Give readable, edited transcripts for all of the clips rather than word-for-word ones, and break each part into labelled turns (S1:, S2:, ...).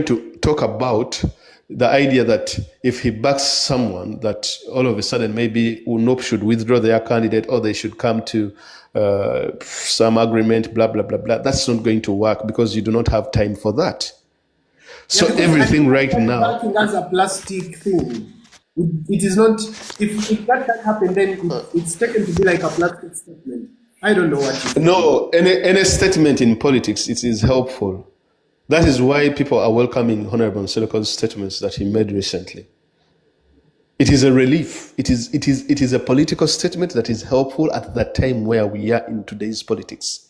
S1: to talk about the idea that if he backs someone, that all of a sudden maybe UNOP should withdraw their candidate or they should come to some agreement, blah, blah, blah, blah. That's not going to work because you do not have time for that. So everything right now,
S2: backing as a plastic thing. It is not. If that can happen, then it's taken to be like a plastic statement. I don't know what. You think.
S1: No, any statement in politics, it is helpful. That is why people are welcoming Honorable Nsereko's statements that he made recently. It is a relief. It is a political statement that is helpful at that time where we are in today's politics.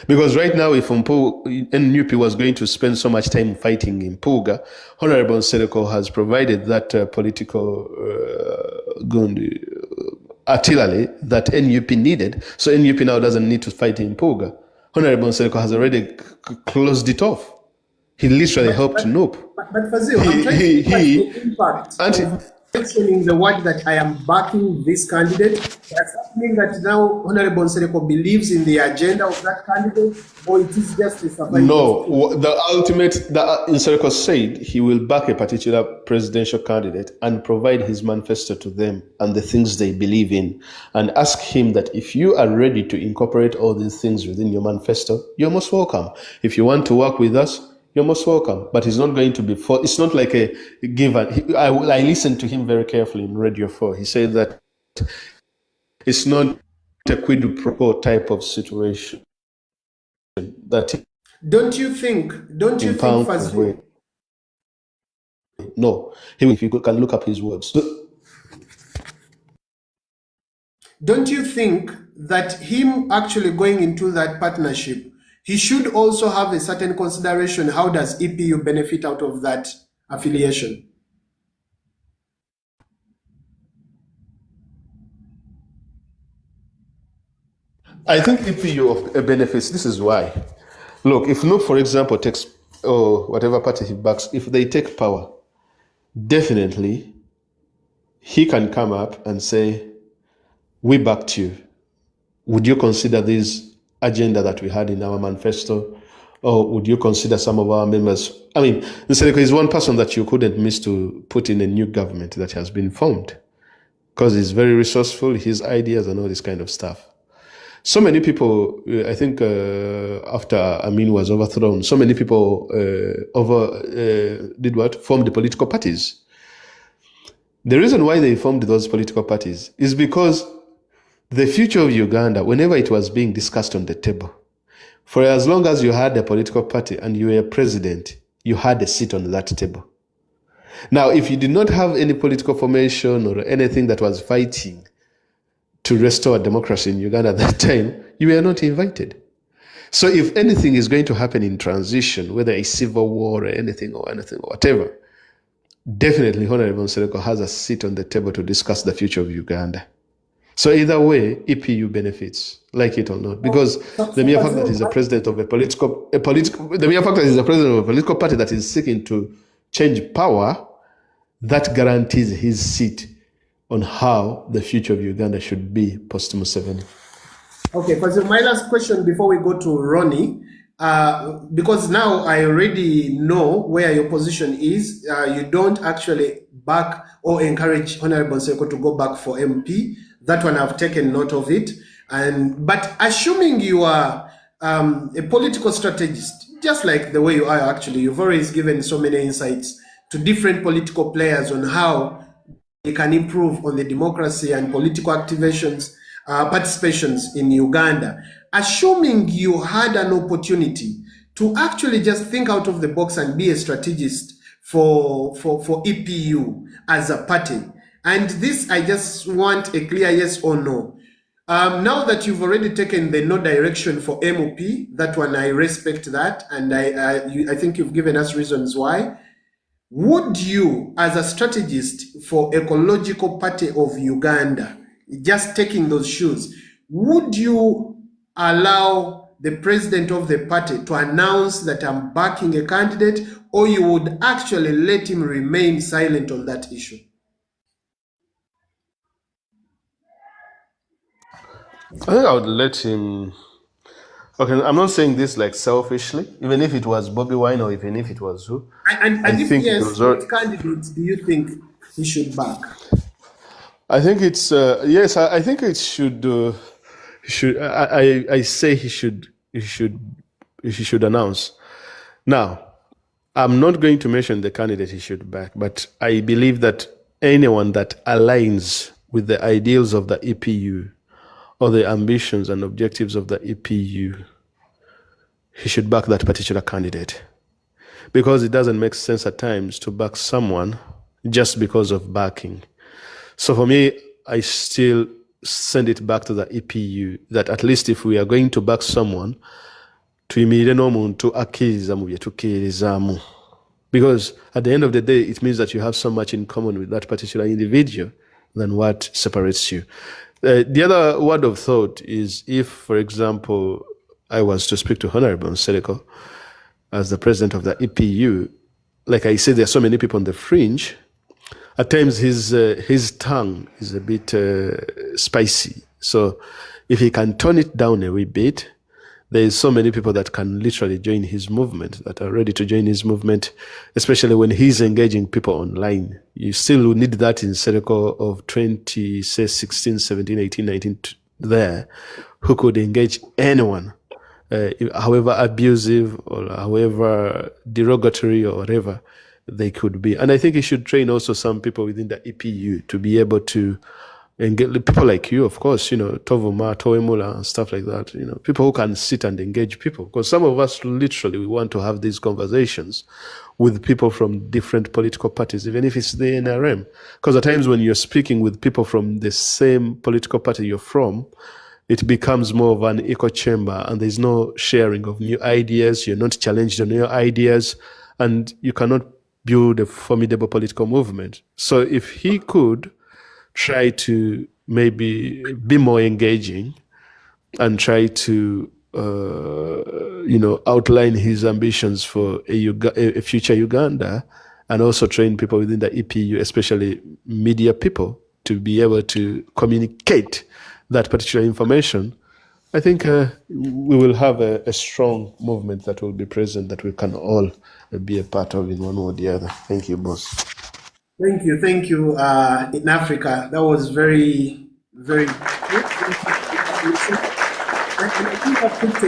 S1: Because right now, if NUP was going to spend so much time fighting in Mpuuga, Honorable Nsereko has provided that political artillery that NUP needed. So NUP now doesn't need to fight in Mpuuga. Honorable Nsereko has already closed it off. He literally helped NUP.
S2: But Fazil, I'm trying to the impact of mentioning the word that I am backing this candidate. Does that mean that now Honorable Nsereko believes in the agenda of that candidate, or it is just a survival?
S1: No, the Nsereko said he will back a particular presidential candidate and provide his manifesto to them and the things they believe in, and ask him that if you are ready to incorporate all these things within your manifesto, you're most welcome. If you want to work with us, you're most welcome, but it's not going to be it's not like a given. I listened to him very carefully in Radio 4. He said that it's not a quid pro quo type of situation.
S2: Don't you think, Fazil?
S1: No, if you can look up his words.
S2: Don't you think that him actually going into that partnership, he should also have a certain consideration? How does EPU benefit out of that affiliation?
S1: I think EPU benefits. This is why. Look, if NUP, for example, takes whatever party he backs, if they take power, definitely he can come up and say, we backed you. Would you consider this agenda that we had in our manifesto, or would you consider some of our members? I mean, Nsereko is one person that you couldn't miss to put in a new government that has been formed, because he's very resourceful, his ideas and all this kind of stuff. So many people, I think after Amin was overthrown, so many people formed the political parties. The reason why they formed those political parties is because the future of Uganda, whenever it was being discussed on the table, for as long as you had a political party and you were president, you had a seat on that table. Now, if you did not have any political formation or anything that was fighting to restore democracy in Uganda at that time, you were not invited. So if anything is going to happen in transition, whether a civil war or anything or whatever, definitely Honorable Nsereko has a seat on the table to discuss the future of Uganda. So either way, EPU benefits, like it or not, because the mere fact that he's the president of a political party that is seeking to change power, that guarantees his seat on how the future of Uganda should be post-Museveni.
S2: Okay, so my last question before we go to Ronnie, because now I already know where your position is. You don't actually back or encourage Honorable Nsereko to go back for MP. That one I've taken note of it. But assuming you are a political strategist, just like the way you are actually, you've always given so many insights to different political players on how they can improve on the democracy and political activations, participations in Uganda. Assuming you had an opportunity to actually just think out of the box and be a strategist for EPU as a party, and this, I just want a clear yes or no. Now that you've already taken the no direction for MOP, that one I respect that, and I think you've given us reasons why. Would you, as a strategist for Ecological Party of Uganda, just taking those shoes, would you allow the president of the party to announce that I'm backing a candidate, or you would actually let him remain silent on that issue?
S1: I think I would let him Okay, I'm not saying this like selfishly, even if it was Bobby Wine or even if it was who.
S2: And
S1: I
S2: if
S1: think it
S2: yes,
S1: was.
S2: what candidates do you think he should back?
S1: I think it's yes. I think it should. Should I say he should announce. Now, I'm not going to mention the candidate he should back, but I believe that anyone that aligns with the ideals of the EPU or the ambitions and objectives of the EPU, he should back that particular candidate. Because it doesn't make sense at times to back someone just because of backing. So for me, I still send it back to the EPU that at least if we are going to back someone, tuyimirire n'omuntu akkiriza mu bye tukkirizaamu. Because at the end of the day, it means that you have so much in common with that particular individual than what separates you. The other word of thought is if, for example, I was to speak to Honorable Nsereko as the president of the EPU, like I said, there are so many people on the fringe. At times, his tongue is a bit spicy. So if he can tone it down a wee bit, there is so many people that can literally join his movement, that are ready to join his movement, especially when he's engaging people online. You still need that in Nsereko of 2016, 17, 18, 19 there, who could engage anyone, however abusive or however derogatory or whatever they could be. And I think he should train also some people within the EPU to be able to engage people like you, of course, Tovuma, Toemula, and stuff like that, people who can sit and engage people. Because some of us literally, we want to have these conversations with people from different political parties, even if it's the NRM. Because at times when you're speaking with people from the same political party you're from, it becomes more of an echo chamber and there's no sharing of new ideas. You're not challenged on your ideas and you cannot build a formidable political movement. So if he could try to maybe be more engaging and try to, outline his ambitions for a future Uganda and also train people within the EPU, especially media people, to be able to communicate that particular information, I think we will have a strong movement that will be present that we can all be a part of in one way or the other. Thank you, boss.
S2: Thank you. In Africa, that was very, very good. And I think I've picked a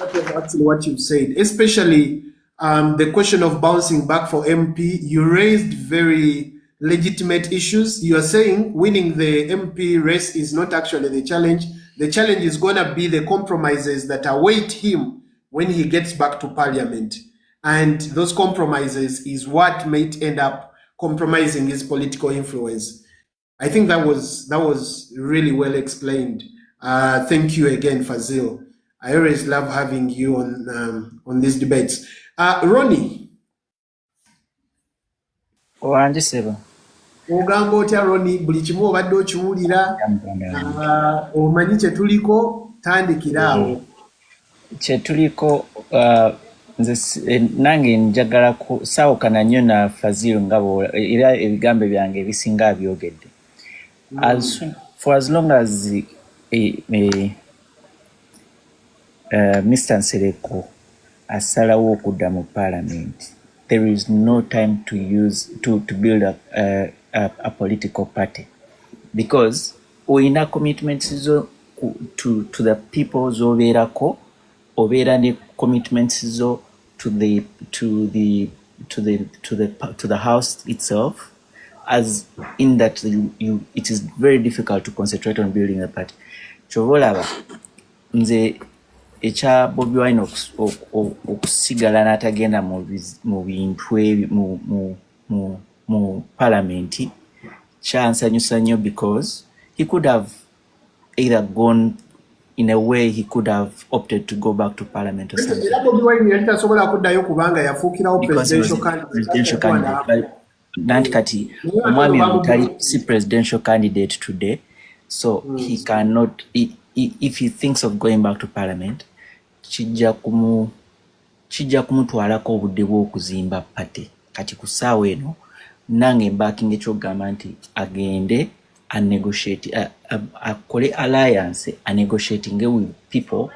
S2: lot of actually what you've said, especially the question of bouncing back for MP. You raised very legitimate issues. You are saying winning the MP race is not actually the challenge. The challenge is going to be the compromises that await him when he gets back to parliament. And those compromises is what might end up compromising his political influence. I think that was really well explained. Thank you again, Fazil. I always love having you on these debates. Ronnie. Ogamba otya Ronnie, buli kimu obadde okiwulira, omanyi kye tuliko, tandikira awo.
S3: Kye tuliko nange njagala kusaawukana nnyo na Fazil nga era ebigambo byange ebisinga abyogedde. For as long as Mr. Nsereko asalawo okudda mu parliament, there is no time to build a political party, because oyina commitments zo to the people z'obeerako, obeera ne commitments zo to the house itself, as in that it is very difficult to concentrate on building a party. Chovolaba nze ekya Bobi Wine okusigala n'atagenda mu bintu mu parliament kyansanyusa nnyo, because he could have either gone in a way, he could have opted to go back to parliament or something. Because he was a presidential candidate. Nanti kati omwami omutali si presidential candidate today, so he cannot, if he thinks of going back to parliament, kijja kumutwalako obudde bw'okuzimba party. Kati ku ssaawa eno nange backing ekyogamba nti agende and negotiate, akole alliance and negotiating with people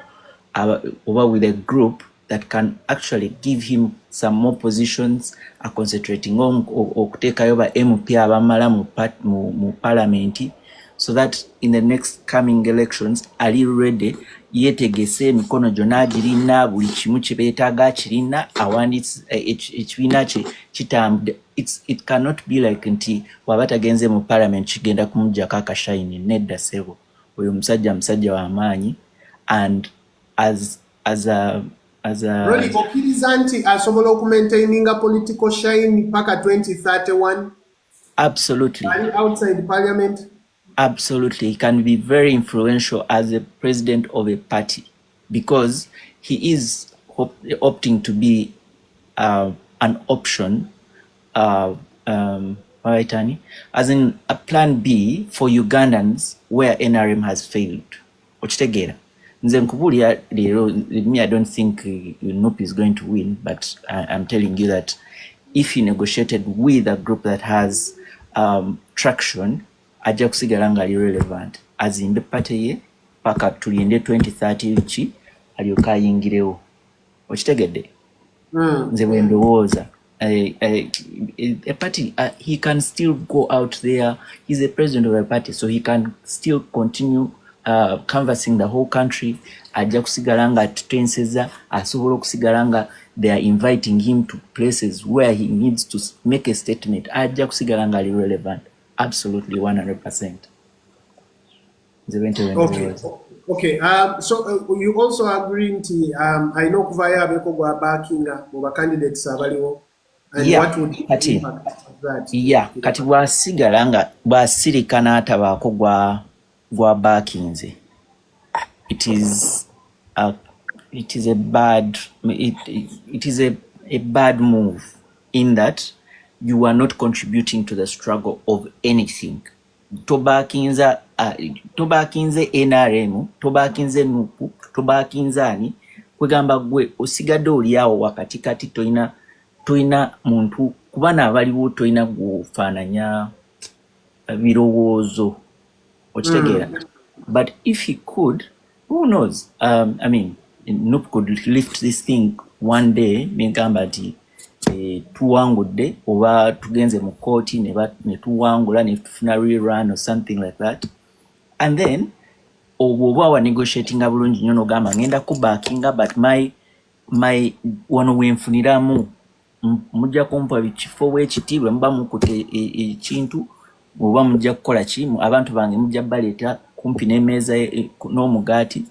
S3: over with a group that can actually give him some more positions, concentrating on or take over MP abamala mu parliament, so that in the next coming elections ali ready yetegese emikono gyonna agirina buli kimu kye beetaaga kirina awanditse ekibiina kye kitambudde. It cannot be like nti waba tagenze mu parliament kigenda kumuggyako akashayini. Nedda ssebo, oyo musajja w'amaanyi, and as a
S2: Ronnie, okkiriza nti asobola okumaintaininga political shine paka 2031?
S3: Absolutely.
S2: Outside parliament?
S3: Absolutely. He can be very influential as a president of a party, because he is opting to be an option, as in a plan B for Ugandans where NRM has failed. Ochitegera. Nze nkubulira lero, me, I don't think NUP is going to win, but I'm telling you that if he negotiated with a group that has traction, ajja kusigala nga ali relevant, azimbe party ye paka tulinde 2030 ki alyoka ayingirewo. Okitegedde? Nze bwe ndowooza a party, he can still go out there. He's the president of a party, so he can still continue canvassing the whole country. Ajja kusigala nga tutenseza, asobola okusigala nga they are inviting him to places where he needs to make a statement. Ajja kusigala nga ali relevant. Absolutely, 100%.
S2: Okay. So you also agree nti I know kuvaya abeko gwa backinga mu candidates abaliwo, and
S3: yeah,
S2: what would the impact of that?
S3: Yeah, kati bwasigala nga bwasirika n'atabaako gwa backinze, it is a bad move, in that you are not contributing to the struggle of anything. Tobakinze NRM, tobakinze NUP, tobakinze ani, kwegamba gwe osigadde oli awo wakati kati toina muntu kubana abaliwo toina gufaananya birowoozo. Okitegeera? But if he could, who knows? I mean, NUP could lift this thing one day, negamba nti tuwangudde oba tugenze mu kooti ne tuwangula ne tufuna rerun or something like that, and then oba wa negotiating bulungi nnyo n'ogamba ngenda kubackinga, but my wano wenfuniramu mujja kumpa ekifo w'ekitiibwa, muba mukutte ekintu oba mujja kukola ki, abantu bange mujja baleeta kumpi n'emmeeza n'omugaati.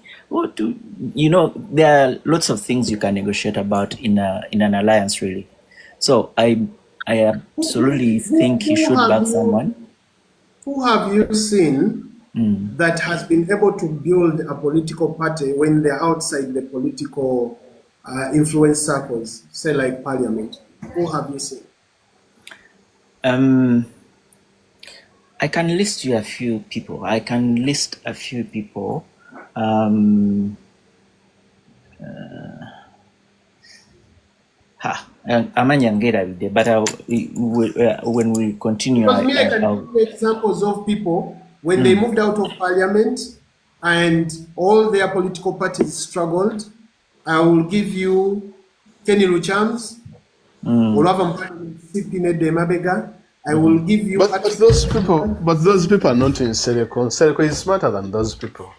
S3: You know, there are lots of things you can negotiate about in an alliance, really. So I absolutely think he should back someone.
S2: Who have you seen that has been able to build a political party when they're outside the political influence circles, say like parliament? Who have you seen?
S3: I can list you a few people. Amanya ngerabidde, but when we continue,
S2: because me, I can give you examples of people when they moved out of parliament and all their political parties struggled. I will give you Kenny Luchams, Olava Mabega. I will give you.
S1: But those people are not in Nsereko. Nsereko is smarter than those people.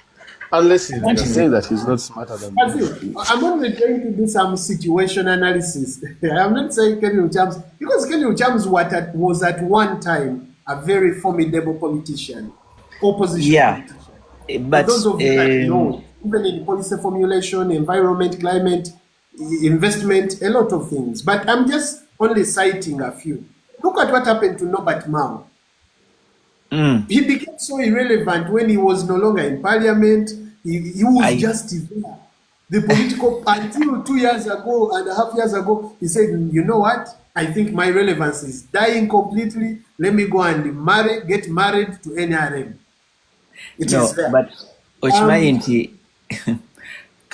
S1: Unless you're saying that he's not smarter than them.
S2: I'm only trying to do some situation analysis. I'm not saying Kenny Luchams, because Kenny Luchams was at one time a very formidable politician, opposition politician.
S3: But
S2: those of you that know, even in policy formulation, environment, climate, investment, a lot of things. But I'm just only citing a few. Look at what happened to Norbert Mao. He became so irrelevant when he was no longer in parliament. He was just there. The political, until 2 years ago and a half years ago, he said, you know what? I think my relevance is dying completely. Let me go and get married to NRM. It is there.
S3: But Ochimayinti,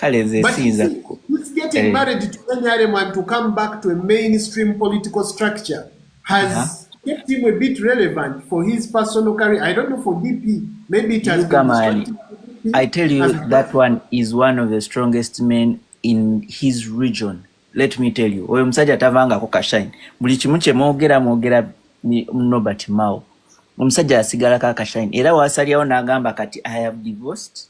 S2: he's getting married to NRM and to come back to a mainstream political structure has kept him a bit relevant for his personal career. I don't know for DP. Maybe it has been
S3: I tell you,
S2: as a
S3: that one is one of the strongest men in his region. Let me tell you. Oyo musajja tavangako kashine. Buli kimu kye mwogera ni Nobert Mao. Omusajja asigalako akashine. Era wasalyawo n'agamba kati I have divorced.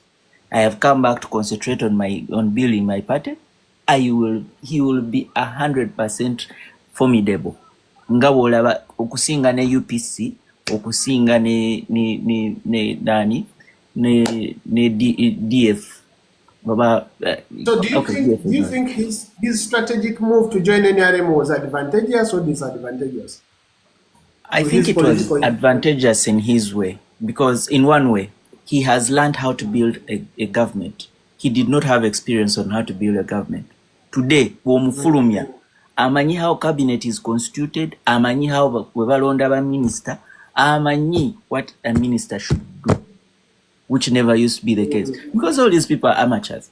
S3: I have come back to concentrate on building my party. He will be 100% formidable. Nga bw'olaba okusinga ne UPC, okusinga ne DF.
S2: So do you think his strategic move to join NRM was advantageous or disadvantageous?
S3: I think it was advantageous in his way, because in one way, he has learned how to build a government. He did not have experience on how to build a government. Today, womufulumya, amanyi how cabinet is constituted, amanyi how webalonda ba minister, amanyi what a minister should do, which never used to be the case, because all these people are amateurs.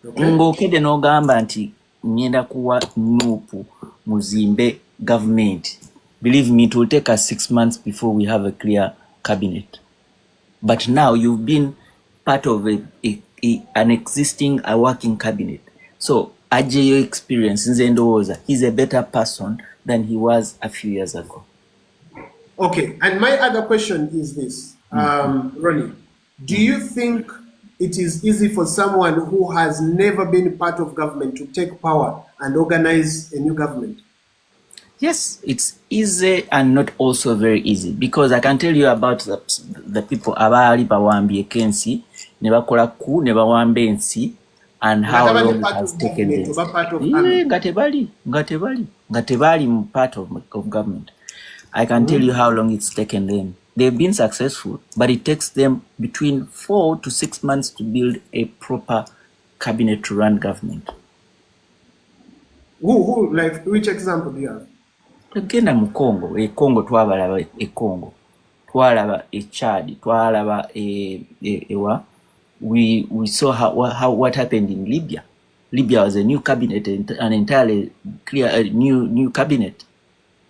S3: Ngokede n'ogamba nti ngenda kuwa nupu muzimbe government. Believe me, it will take us 6 months before we have a clear cabinet. But now you've been part of an existing working cabinet. So, your experience in Zendoza, he's a better person than he was a few years ago.
S2: Okay, and my other question is this, Ronnie, do you think it is easy for someone who has never been part of government to take power and organize a new government?
S3: Yes, it's easy and not also very easy, because I can tell you about the people abali bawambye kensi ne bakola ku ne bawambe ensi and how long it has taken them. Ngatebali part of government. I can tell you how long it's taken them. They've been successful, but it takes them between 4 to 6 months to build a proper cabinet to run government.
S2: Who, like, which example do you have?
S3: Tugenda mu Congo, Congo twabalaba Congo, twalaba Chad, twalaba ewa. We saw what happened in Libya. Libya was a new cabinet, an entirely clear new cabinet.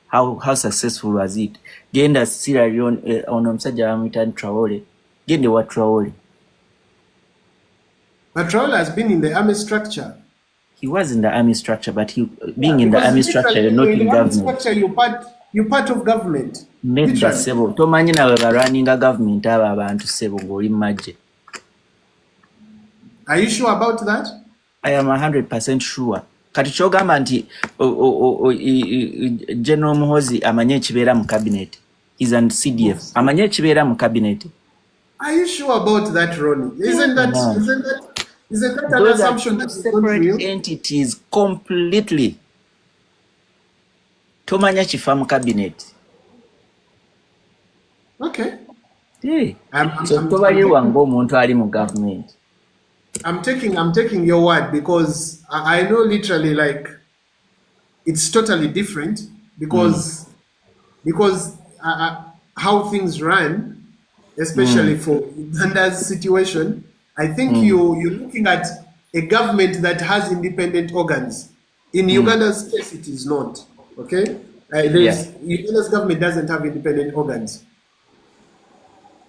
S3: How successful was it? Genda Sierra Leone on omusajja Amitan Traore. Gende wa Traore.
S2: But Traore has been in the army structure.
S3: He was in the army structure, but being in the army structure, not in government.
S2: You're part of government.
S3: Nedda sebo. Tomanyi nawe running a government aba abantu sebo ng'oli maje.
S2: Are you sure about that?
S3: I am 100% sure. Kati kyogamba nti General Muhoozi amanye ekibeera mu cabinet. He's an CDF. Amanye ekibeera mu cabinet.
S2: Are you sure about that, Ronnie? Isn't that an assumption that is not real?
S3: Separate entities completely. Tomanya kifa mu cabinet.
S2: Okay.
S3: Yeah. So tobaliwa ng'omuntu ali mu government.
S2: I'm taking your word, because I know literally, like, it's totally different because how things run, especially for Uganda's situation. I think you're looking at a government that has independent organs. In Uganda's case, it is not. Okay, Uganda's government doesn't have independent organs.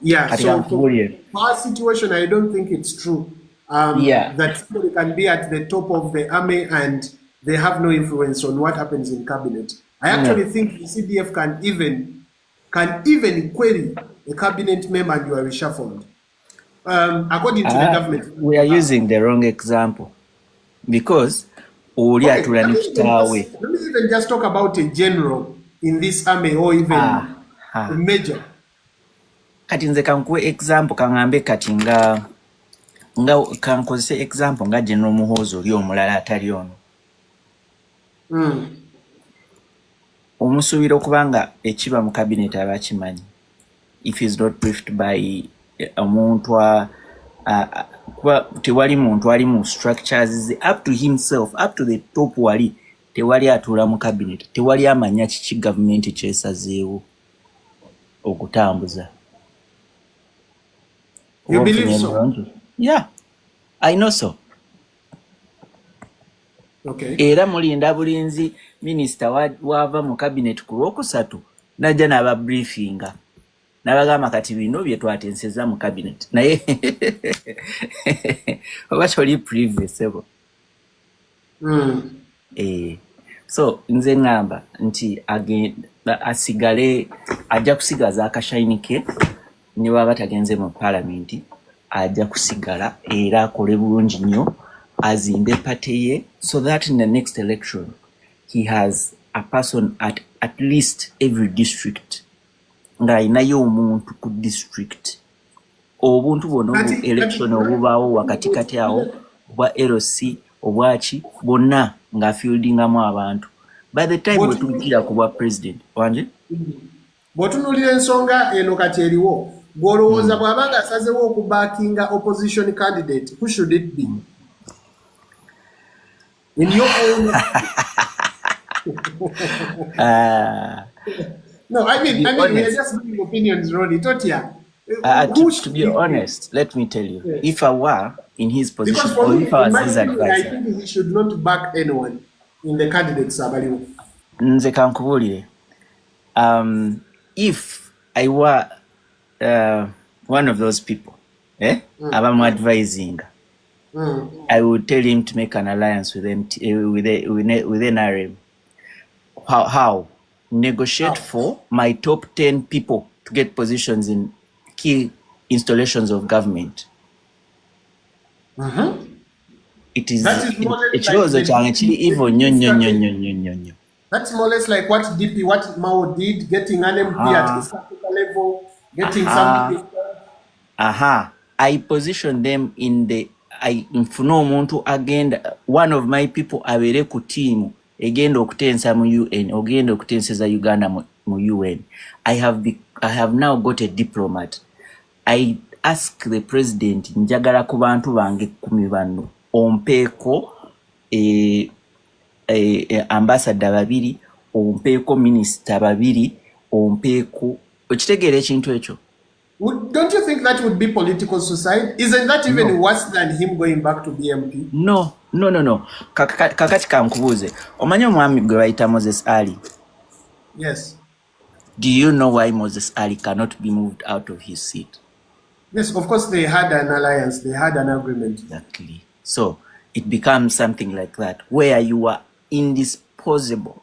S2: Yeah. So for our situation, I don't think it's true. That somebody can be at the top of the army and they have no influence on what happens in cabinet. I actually think the CDF can even query a cabinet member and you are reshuffled. According to the government.
S3: We are using the wrong example, because let me
S2: even just talk about a general in this army or even a major.
S3: Kati nze kankuwe example kangambe kati nga kankozese example nga General Muhoozi oli omulala atali ono. Omusuubira okubanga ekiba mu cabinet abakimanyi. If he's not briefed by omuntu tewali muntu ali mu structures up to himself, up to the top wali tewali atuula mu cabinet, tewali amanya kiki government kyesazeewo okutambuza.
S2: You believe so?
S3: Yeah, I know so.
S2: Okay.
S3: Era mulinda bulinzi minister wava mu cabinet ku Lwokusatu najja n'aba briefinga. n'abagamba kati bino bye twatenseza mu cabinet naye oba toli privesebo. So nze ngamba nti asigale ajja kusigaza akashayini ke ne waba tagenze mu parliament ajja kusigala era akole bulungi nnyo azimbe party ye so that in the next election he has a person at least every district nga ayinayo omuntu ku district obuntu bwonna election obubaawo wakatikati awo obwa LC obwaki bonna nga fieldingamu abantu by the time wetugira ku bwa president wanje
S2: bw'otunuulira ensonga eno kati eriwo gw'olowooza bw'abanga asazewo okubackinga opposition candidate who should it be in your own no, I mean, we are just giving opinions, Ronnie. Totia.
S3: To be honest, let me tell you, if I were in his position, or if I was his advisor,
S2: I think he should not back anyone in the candidates.
S3: Nze kankubulire. If I were one of those people, I'm advising, I would tell him to make an alliance with them, with NRM. How? Negotiate for my top 10 people to get positions in key installations of government. It is
S2: that is That's more or less like what Mao did, getting an MP at East Africa level, getting something.
S3: I position them in the nfuna omuntu agenda one of my people abere ku team egenda okutensa mu UN ogenda okutenseza Uganda mu UN. I have now got a diplomat. I ask the president njagala ku bantu bange 10 bano ompeeko ambassador babiri ompeeko minister babiri ompeeko okitegeera ekintu ekyo.
S2: Don't you think that would be political suicide? Isn't that even worse than him going back to BMP?
S3: No. Kakati kankubuuze. Omanyi omwami gwe bayita Moses Ali?
S2: Yes.
S3: Do you know why Moses Ali cannot be moved out of his seat?
S2: Yes, of course they had an alliance. They had an agreement.
S3: Exactly. So it becomes something like that, where you are indisposable.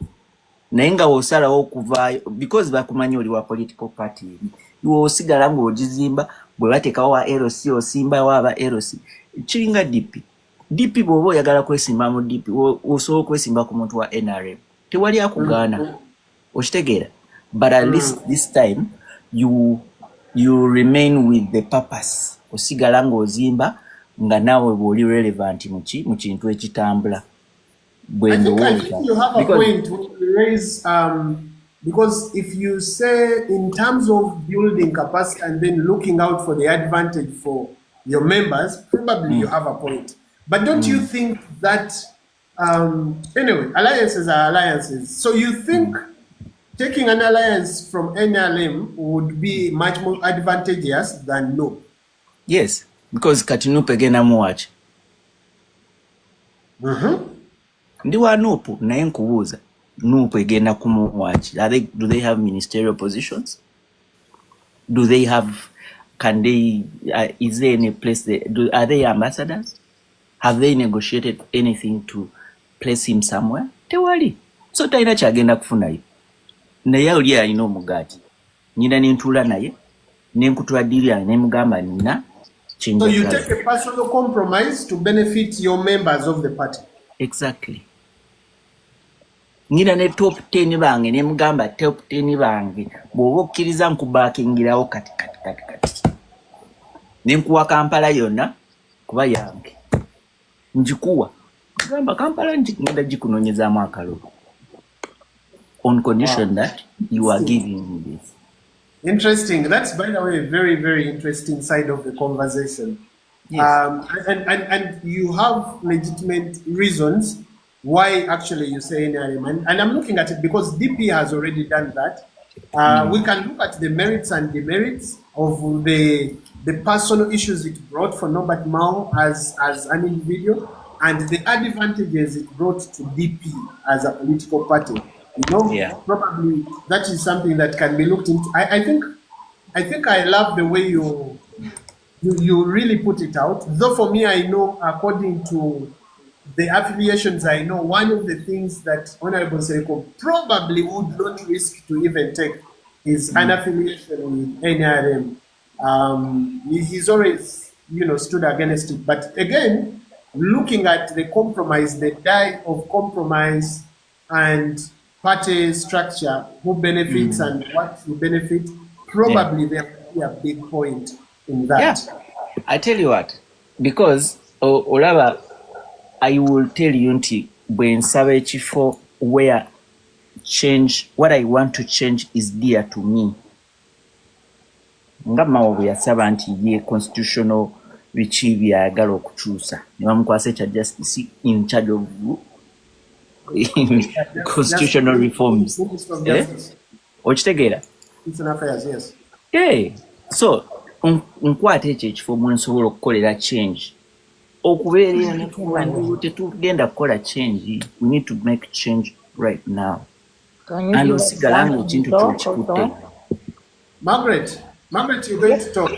S3: Nainga osala okuvaayo because bakumanyi oli wa political party. You osigala ngo ogizimba bwe batekawo wa LC osimba waba LC kiringa DP bwobo yagala kwesimba mu DP osobola kwesimba ku muntu wa NRM tewali akugaana okitegeera but at least this time you remain with the purpose osigala ngo ozimba nga nawe bwoli relevant mu kintu ekitambula
S2: I think you have a point when you raise because if you say in terms of building capacity and then looking out for the advantage for your members, probably you have a point. But don't you think that, anyway, alliances are alliances. So you think taking an alliance from NLM would be much more advantageous than no?
S3: Yes, because Katinupe gena muwachi. Ndiwa nupu na nkubuuza. Nupe gena kumuwachi. Do they have ministerial positions? Do they have, is there any place, are they ambassadors? Have they negotiated anything to place him somewhere? Tewali. So taina chagenda kufunayo. Naye oli alina omugaati. Nyina nentula naye. Nenkutwaddirira nemugamba nina.
S2: So you take a personal compromise to benefit your members of the party.
S3: Exactly. Nyina ne top 10 bange nemugamba top 10 bange bw'oba okkiriza nkubaakingirawo kati. Nenkuwa Kampala yonna kuba yange. Njikuwa. Gamba Kampala ngenda gikunoonyezaamu akalulu. On condition that you are giving me this.
S2: Interesting. That's, by the way, a very, very interesting side of the conversation.
S3: Yes.
S2: And you have legitimate reasons why actually you say NRM. And I'm looking at it because DP has already done that. We can look at the merits and demerits of the personal issues it brought for Norbert Mao as an individual and the advantages it brought to DP as a political party. You know, probably that is something that can be looked into. I think I think I love the way you really put it out. Though for me, I know according to the affiliations, I know one of the things that Honorable Nsereko probably would not risk to even take is an affiliation with NRM. He's always, stood against it. But again, looking at the compromise, the die of compromise and party structure, who benefits and what you benefit, probably there will be a big point in
S3: Yeah,
S2: that.
S3: I tell you what, because olaba, I will tell you nti bwe nsaba ekifo where change, what I want to change is dear to me. Nga mawo bwe yasaba nti ye constitutional biki byayagala okukyusa ne bamukwasa ekya justice in charge of constitutional reforms.
S2: Minister of Justice.
S3: Okitegeera?
S2: Internal affairs, yes.
S3: So nkwata ekyo ekifo mwe nsobola okukolera change. Okubeera ne tetugenda kukola change, we need to make change right now. And osigala nga ekintu kyokikutte.
S2: Margaret, you're going to talk.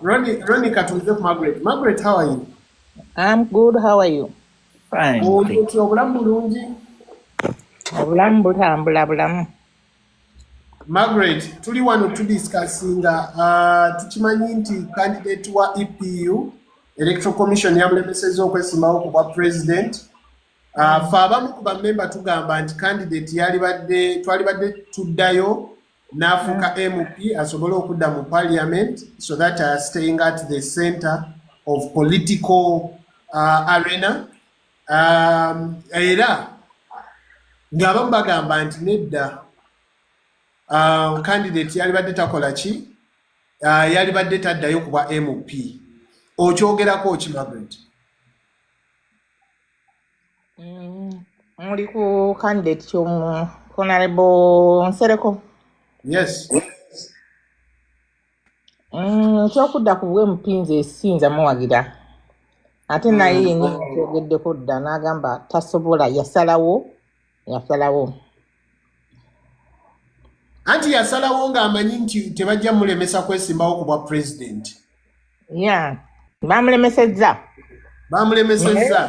S2: Ronnie Katulizek, Margaret. Margaret, how are you?
S4: I'm good. How are you?
S3: Fine.
S2: Margaret, tuli wano tudiscussing tukimanyi nti candidate wa EPU Electoral Commission yamulemesezza okwesimbawo ku bwa president. Fe abamu ku bammemba tugamba nti candidate twali badde tuddayo n'afuuka MP asobole okudda mu parliament so that staying at the center of political arena. Era ng'abamu bagamba nti nedda candidate yali badde takola ki, yali badde taddayo ku bwa MP. Okyogerako ki, Margaret?
S4: Muli ku candidate ky'omu Honorable Nsereko.
S2: Yes.
S4: Kyokudda ku bw'MP nze sinza muwagira. Ate naye yennyini kyogeddeko dda n'agamba tasobola, yasalawo.
S2: Anti yasalawo ng'amanyi nti tebajja mulemesa kwesimbawo ku bwa president.
S4: Yeah, bamulemesezza.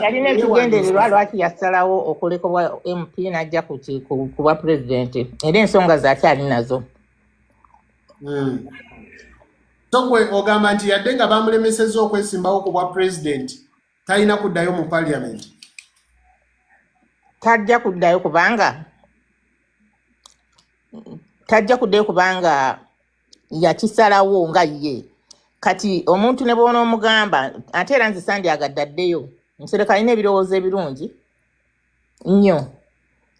S4: Yalina ekigendererwa lwaki yasalawo okuleka bwa MP n'ajja ku bwa president. Era ensonga z'akyali nazo.
S2: So gwe ogamba nti yadde nga bamulemesezza okwesimbawo ku bwa president talina kuddayo mu parliament.
S4: Tajja kuddayo kubanga yakisalawo nga ye. Kati omuntu ne bw'ona omugamba ate era nze sandyagadde addeyo. Nsereko alina ebirowoozo ebirungi nnyo.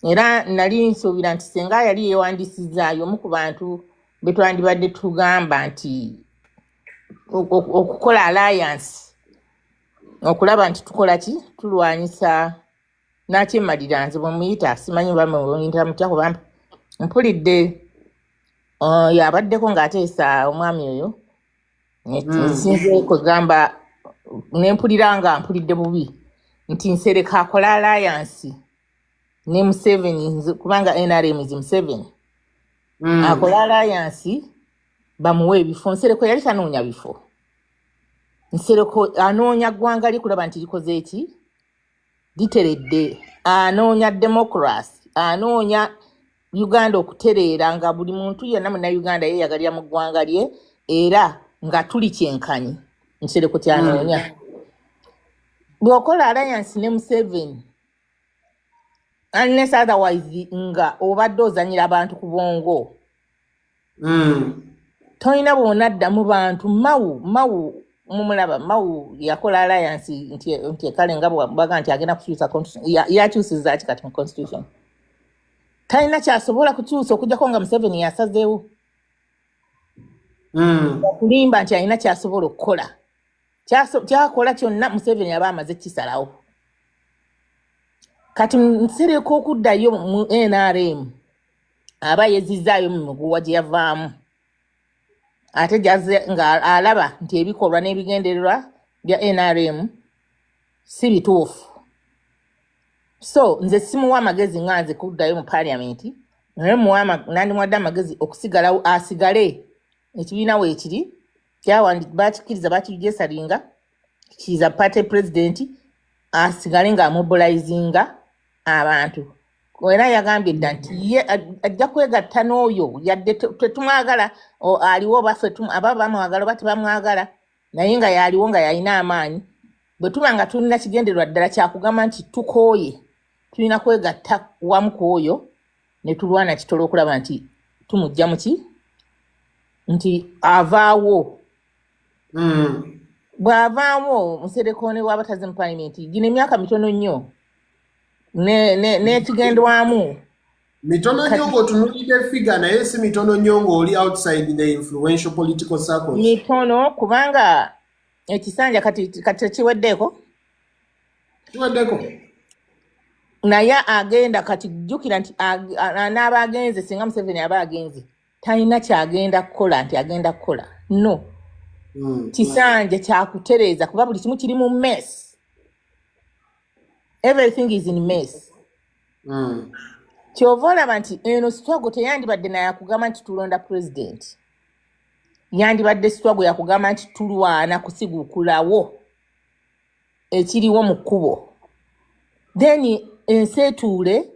S4: Era nali nsuubira nti singa yali yeewandisizaayo omu ku bantu be twandibadde tugamba nti okukola alliance, okulaba nti tukola ki, tulwanyisa n'akyemmalira nze bwe muyita simanyi bamuyita mutya kuba mpulidde yabaddeko ng'ateesa omwami oyo. Nsinze kugamba nempulira nga mpulidde bubi nti Nsereko akola alliance ne Museveni kubanga NRM zi Museveni. Akola alliance bamuwe ebifo. Nsereko yali tanoonya bifo. Nsereko anoonya ggwanga likulaba nti likoze eki literedde. Anoonya democracy. Anoonya Uganda okutereera nga buli muntu yenna Munnayuganda yeeyagalira mu ggwanga lye era nga tuli kyenkanyi. Nsereko kyanoonya. Bw'okola alliance ne Museveni unless otherwise nga obadde ozanyira abantu ku bwongo. Tolina bw'onadda mu bantu. Mawu mumulaba, Mawu yakola alliance nti kale nga bwaga nti agenda kukyusa constitution. Yakyusizza ki kati mu constitution? Talina kyasobola kukyusa okujjako nga Museveni yasazeewo. Kulimba nti alina kyasobola okukola. Kyakola kyonna Museveni aba amaze kisalawo. Kati Nsereko okuddayo mu NRM aba yezizzaayo mu muguwa gye yavaamu. Ate jaze nga alaba nti ebikolwa n'ebigendererwa bya NRM si bituufu. So nze simuwa amagezi nga nze kuddayo mu parliament. Naye nandimuwadde amagezi okusigalawo asigale ekibiina weekiri bakikiriza bakigesalinga kiza party president asigale nga mobilizinga abantu era yagambye dda nti ye ajja kwegatta n'oyo yadde tetumwagala aliwo baffe aba bamwagala oba tebamwagala naye nga yaliwo nga yalina amaanyi bwe tuba nga tulina kigendererwa ddala kyakugamba nti tukooye tulina kwegatta wamu ku oyo ne tulwana kitolo okulaba nti tumujja muki nti avaawo bw'avaawo Nsereko ne wabataze mu parliament gino emyaka mitono nnyo nekigendwamu
S2: mitono nnyo ng'otunuulidde figure naye si mitono nnyo ng'oli outside the influential political circles.
S4: Mitono kubanga ekisanja kati kiweddeeko naye agenda kati jjukira nti n'aba agenze singa Museveni aba agenze talina kyagenda kukola nti agenda kukola no kisanja kyakutereeza kuba buli kimu kiri mu mess. Everything is in mess. Kyova olaba nti eno struggle teyandibadde naye akugamba nti tulonda president. Yandibadde struggle yakugamba nti tulwana kusigukulawo ekiriwo mu kkubo. Then enseetuule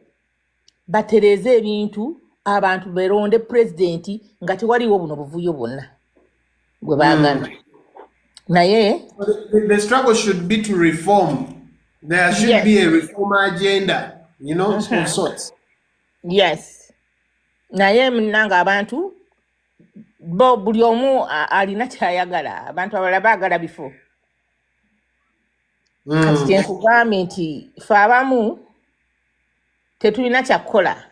S4: batereeze ebintu abantu beronde president nga tewaliwo buno buvuyo bwonna gwe baagala. Naye
S2: the struggle should be to reform. There should be a reform agenda, you know, of sorts.
S4: Yes. Naye mnanga abantu bo buli omu alina kyayagala abantu abalala baagala bifo. Kati kyenkugambye nti ffe abamu tetulina kyakukola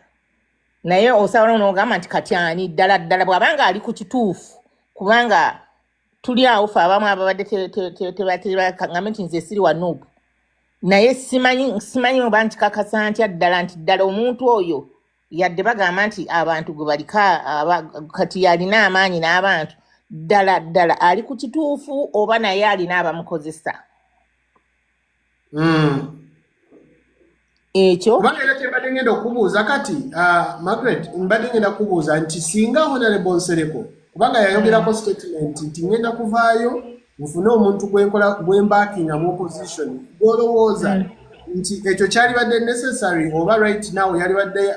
S4: naye osawula n'ogamba nti kati ani ddala bw'abanga ali ku kituufu kubanga tuli awo ffe abamu ababadde tebakambe nti nze siri wa Nuupu naye simanyi oba nti kakasa ntya nti ddala omuntu oyo yadde bagamba nti abantu gwe balika kati yalina amaanyi n'abantu ddala ali ku kituufu oba naye alina abamukozesa. Ekyo
S2: kubanga era kyembadde ngenda okubuuza kati Margaret mbadde ngenda kubuuza nti singa Honorable Nsereko kubanga yayogerako statement nti ngenda kuvaayo nfune omuntu gwembakinga mu opposition gwolowooza nti ekyo kyalibadde necessary oba right now yalibadde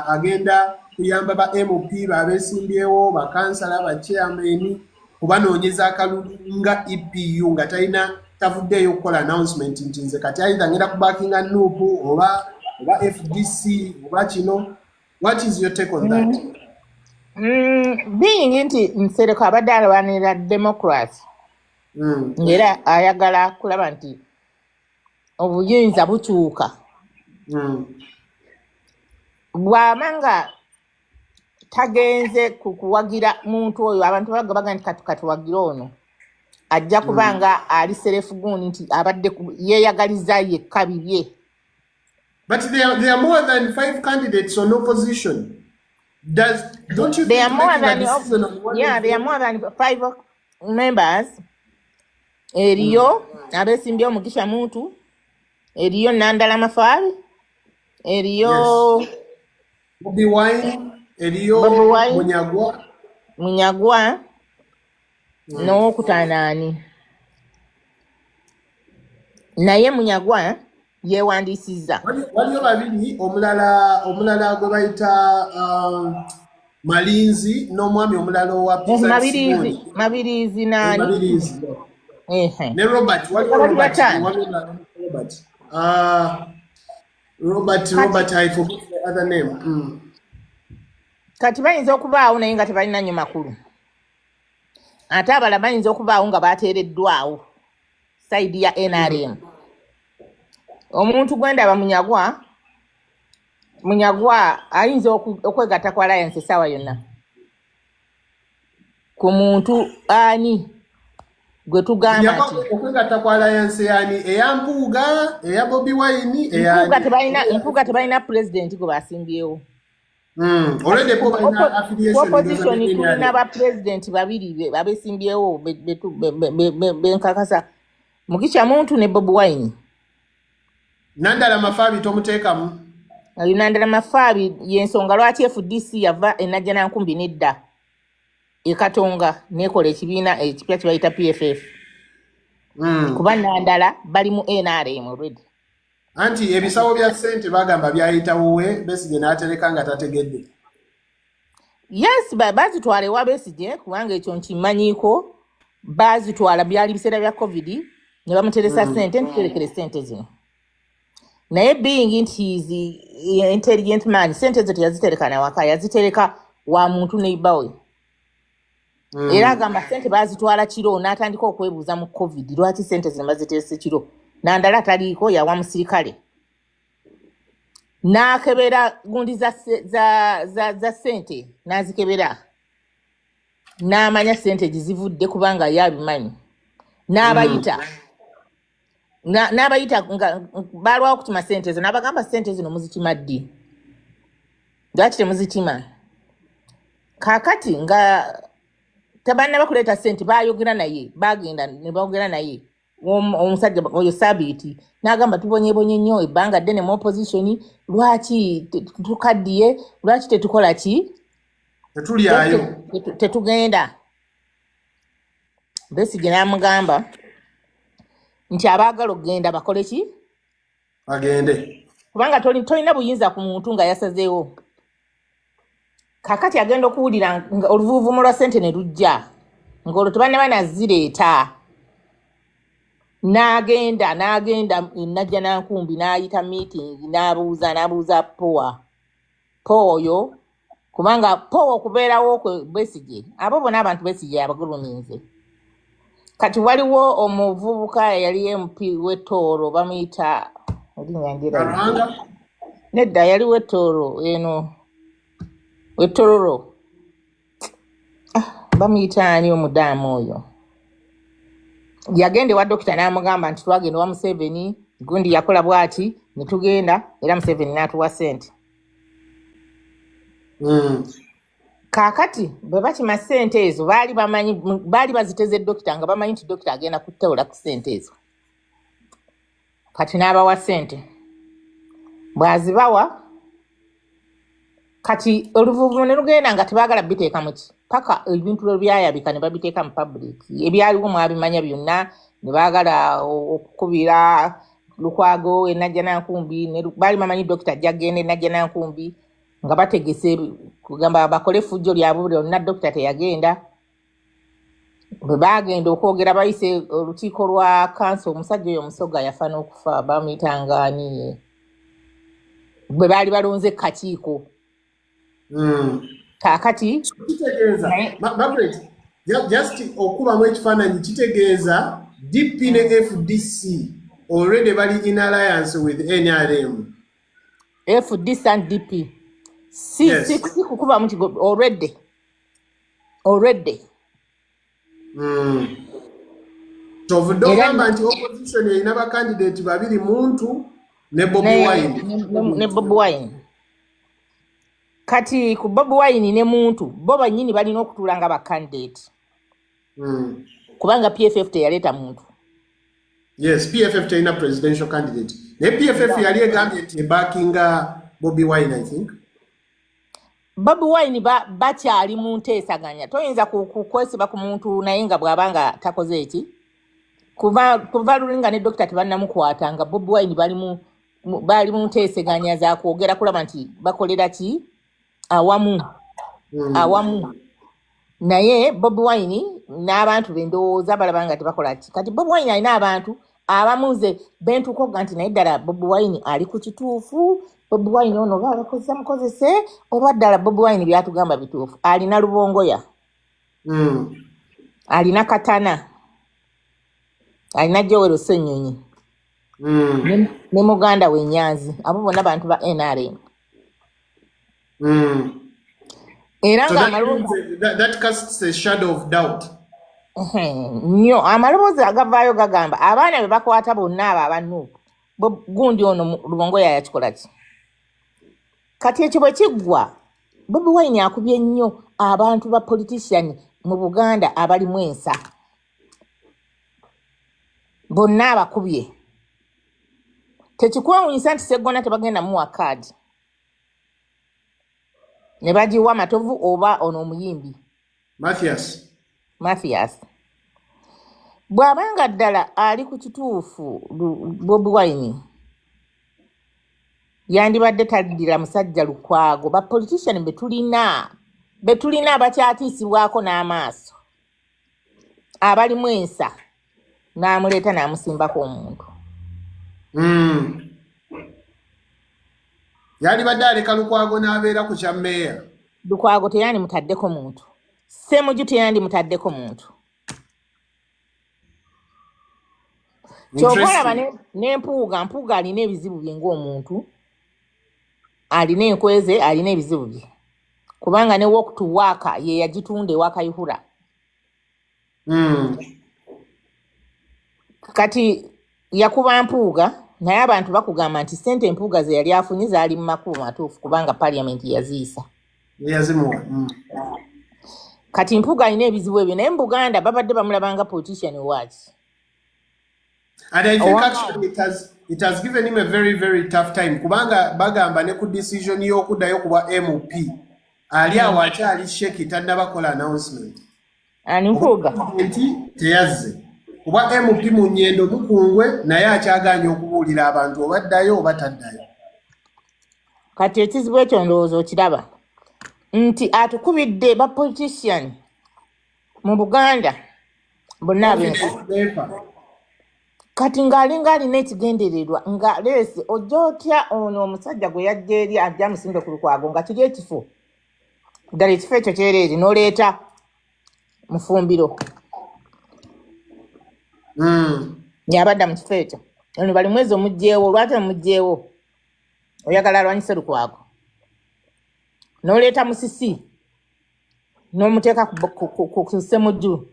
S2: agenda kuyamba ba MP babesimbyewo bakansala bachairman kubanoonyeza akalulu nga EPU nga talina tavuddeyo okukola announcement nti nze kati ayinza ngenda kubakinga Nuupu oba FDC oba kino. What is your take on that?
S4: Being nti Nsereko abadde alwanirira democracy ngera ayagala kulaba nti obuyinza bukyuka bw'amanga tagenze kuwagira muntu oyo abantu baga nti katuwagira ono ajja kubanga ali self-guni nti abadde yeeyagaliza yekka bibye.
S2: But there are more than 5 candidates on opposition. Don't you think
S4: there are more than 5 members. Eriyo abesimbye Omugisha Muntu, eriyo Nandala Mafari, eriyo
S2: Bobi Wine, eriyo
S4: Munyagwa no kutanani. Naye Munyagwa yewandiisizza.
S2: Waliyo babiri omulala gwe bayita Malinzi n'omwami omulala owa
S4: Mabirizi nani?
S2: Ne Robert, Robert, I forget the other name.
S4: Kati bayinza okubaawo naye nga tebalina nnyo makulu. Ate abalala bayinza okubaawo nga bateereddwawo sayidi ya NRM. Omuntu gwendaba Munyagwa ayinza okwegatta ku Alliance essaawa yonna. Ku muntu ani gwe tugamba nti
S2: okwegatta ku Alliance yani eya Mpuuga, eya Bobi Wine,
S4: Mpuuga tebalina president gwe basimbyewo.
S2: Already
S4: opposition tulina ba president babiri babesimbyewo benkakasa Mugisha Muntu ne Bobi Wine.
S2: Nandala Mafaabi tomuteekamu.
S4: Nandala Mafaabi yensonga lwaki FDC yava enajja na nkumbi nedda. ekatonga nekola ekibiina ekipya kibayita PFF kuba Nandala bali mu NRM already.
S2: Anti ebisawo bya ssente bagamba byayitawowe Besigye n'atereka nga tategedde.
S4: Yes, bazitwala ewa Besigye kubanga ekyo nkimanyiiko bazitwala byali biseera bya COVID ne bamuteresa ssente ntuterekere ssente zino. Naye being nti is intelligent man ssente zo teyazitereka na waka yazitereka wa muntu neighbor. Era agamba ssente bazitwala kiro n'atandika okwebuuza mu COVID lwaki ssente zino baziteese kiro. Nandala taliiko yawa musirikale. N'akebera gundi za ssente n'azikebera. N'amanya ssente gizivudde kubanga yabimanyi. N'abayita. N'abayita nga balwawo kutima ssente zo n'abagamba ssente zino muzikima ddi. Lwaki temuzikima? Kaakati nga tabanaba kuleeta ssente baayogera naye bagenda ne boogera naye omusajja oyo Sabiti n'agamba tubonyebonye nnyo ebbanga ddene mu opposition lwaki tukaddiye lwaki tetukola ki
S2: Tetulyayo.
S4: tetugenda. Besigye n'amugamba nti abaagala okugenda bakole ki
S2: Bagende.
S4: kubanga tolina buyinza ku muntu nga yasazeewo. Kakati agenda okuwulira oluvuuvumu lwa ssente ne lujja ng'olwo tebanne banazireeta. N'agenda najja Nankumbi n'ayita meeting n'abuuza Poa oyo kubanga Poa okubeerawo kwe Besigye abo bonna abantu Besigye abagulumize. Kati waliwo omuvubuka yali MP w'Etooro bamuyita
S2: Karanga.
S4: nedda yali w'Etooro eno w'Etooro bamuyita ani omudaamu oyo yagende wa dokita n'amugamba nti twagenda wa Museveni gundi yakola bwati ne tugenda era Museveni n'atuwa ssente. Kaakati bwe bakima ssente ezo baali baziteze dokita nga bamanyi nti dokita agenda kuteola ku ssente ezo. Kati n'abawa ssente bwazibawa kati oluvuuvumu ne lugenda nga tebaagala biteeka mu ki paka ebintu lwe byayabika ne babiteeka mu public ebyaliwo mwabimanya byonna ne baagala okukubira Lukwago enajja Nankumbi baali bamanyi dokita ajja kgenda enajja Nankumbi nga bategese kugamba bakole fujjo lyabwe lyonna dokita teyagenda. Bwe bagenda okwogera bayise olukiiko lwa kanso omusajja oyo omusoga yafa n'okufa bamuyitangani bwe baali balonze kakiiko. Kaakati
S2: kitegeeza Margaret just okubamu ekifaananyi kitegeeza DP ne FDC already bali in alliance with NRM.
S4: FDC and DP si kukuba muti already
S2: tovuddwa ogamba nti opposition erina bakandidate babiri muntu ne Bobi Wine.
S4: Kati ku Bobi Wine ne muntu bo bannyini balina okutuula nga bakandidate kubanga PFF teyaleeta muntu.
S2: Yes, PFF terina presidential candidate. Ne PFF yali egambye nti backinga Bobi Wine, I think.
S4: Bobi Wine bakyali mu nteesaganya. Toyinza kwesiba ku muntu naye nga bw'abanga takoze eki. Kuva lulinga ne dokita tebannamukwata nga Bobi Wine bali mu nteesaganya za kwogera kulaba nti bakolera ki awamu. Naye Bobi Wine n'abantu bendowooza balaba nga tebakola ki. Kati Bobi Wine alina abantu abamuze bentukoga nti naye ddala Bobi Wine ali ku kituufu. Bobi Wine ono babakozesa mukozese oba ddala Bobi Wine byatugamba bituufu. Alina Lubongoya. Alina Katana. Alina Joel Ssenyonyi. Ne muganda we Nyanzi. Abo bonna bantu ba NRM. Era
S2: So
S4: nga
S2: that casts a shadow of doubt.
S4: nnyo amaloboozi agavaayo gagamba abaana be bakwata bonna abo abanuupu gundi ono Lubongoya yakikola ki. Kati ekyo bwe kiggwa Bobi Wine akubye nnyo abantu ba politician mu Buganda abalimu ensa bonna abakubye. Tekikwewuunyisa nti Sseggona tebagenda muwa kaadi ne bagiwa Matovu oba ono omuyimbi Mathias. Bw'abanga ddala ali ku kituufu Bobi Wine yandibadde taddira musajja Lukwago bapolitician betulina abakyatiisibwako n'amaaso abalimu ensa n'amuleeta n'amusimbako omuntu.
S2: Yandibadde aleka Lukwago n'abeera ku kya mmeeya.
S4: Lukwago teyandi mutaddeko muntu. Ssemuju teyandi mutaddeko muntu. Kyobalaba ne Mpuuga alina ebizibu bye ng'omuntu. Alina enkweze, alina ebizibu bye. Kubanga ne walk to work ye yagitunda ewakayihura. Kati yakuba Mpuuga naye abantu bakugamba nti ssente Mpuuga ze yali afunye zaali mu makubo matuufu kubanga parliament yaziisa.
S2: Yazimuwa.
S4: Kati Mpuuga alina ebizibu ebyo naye mu Buganda babadde bamulabanga politician watch.
S2: And I think actually it has given him a very, very tough time. Kubanga bagamba ne ku decision y'okuddayo kuba MP. Ali awo akyali sheki tannabakola announcement.
S4: Ani Mpuuga?
S2: Nti teyazze. Kuba MP mu nnyendo mukungwe naye akyaganya okubuulira abantu obaddayo oba taddayo.
S4: Kati ekizibu ekyo ndowooza okiraba nti atukubidde ba politician mu Buganda bonna abensi. Kati ng'alinga alina ekigendererwa nga leese ojja otya ono omusajja gwe yajja eri ajja amusimbe ku Lukwago nga kiri ekifo. Ddala ekifo ekyo kyereere n'oleeta mufumbiro. Yabadda mu kifo ekyo. Ono bali mwezi omugjeewo lwaki omugjeewo oyagala alwanyise Lukwago. N'oleeta musisi n'omuteeka ku ssemujju.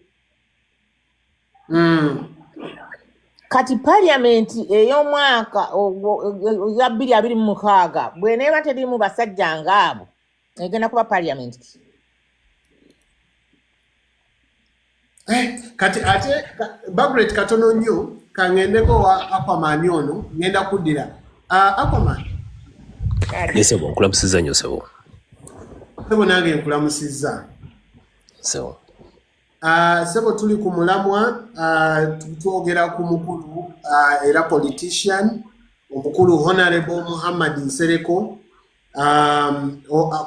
S4: Kati parliament ey'omwaka ya 2026 bw'eneeba terimu basajja ng'abo egenda kuba parliament.
S2: Kati ate Bagret katono nnyo kangendeko wa Aquaman ono ngenda kuddira. Aquaman.
S5: Yesebo nkulamusizza nnyo sebo.
S2: Sebo nange nkulamusizza.
S5: Sebo.
S2: Sebo tuli ku mulamwa twogera ku mukulu era politician omukulu Honorable Muhammad Nsereko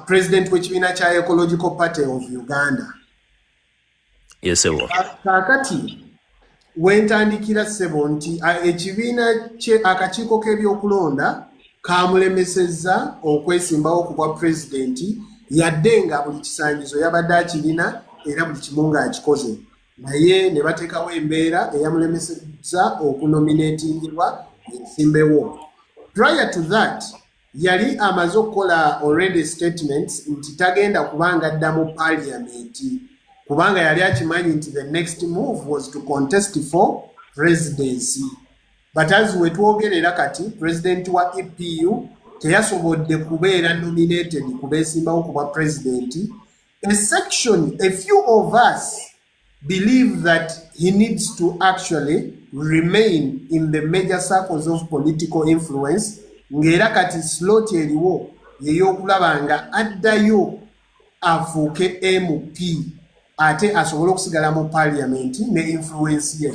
S2: president w'ekibiina kya Ecological Party of Uganda.
S5: Yes, sebo.
S2: Kakati wentandikira sebo nti ekibiina kye akakiiko k'ebyokulonda kamulemesezza okwesimbawo ku bwa pulezidenti yadde nga buli kisanyizo yabadde akirina era buli kimu ng'akikoze naye ne bateekawo embeera eyamulemesezza okunominatingibwa ensimbewo. Prior to that yali amaze okukola already statements nti tagenda kubanga adda mu parliament kubanga yali akimanyi nti the next move was to contest for presidency. But as we twogerera kati president wa EPU teyasobodde kubeera nominated kubeesimbawo kuba president. A few of us believe that he needs to actually remain in the major circles of political influence ng'era kati slot eriwo yeyokulaba nga addayo afuuke MP ate asobole okusigala mu parliament ne influence ye.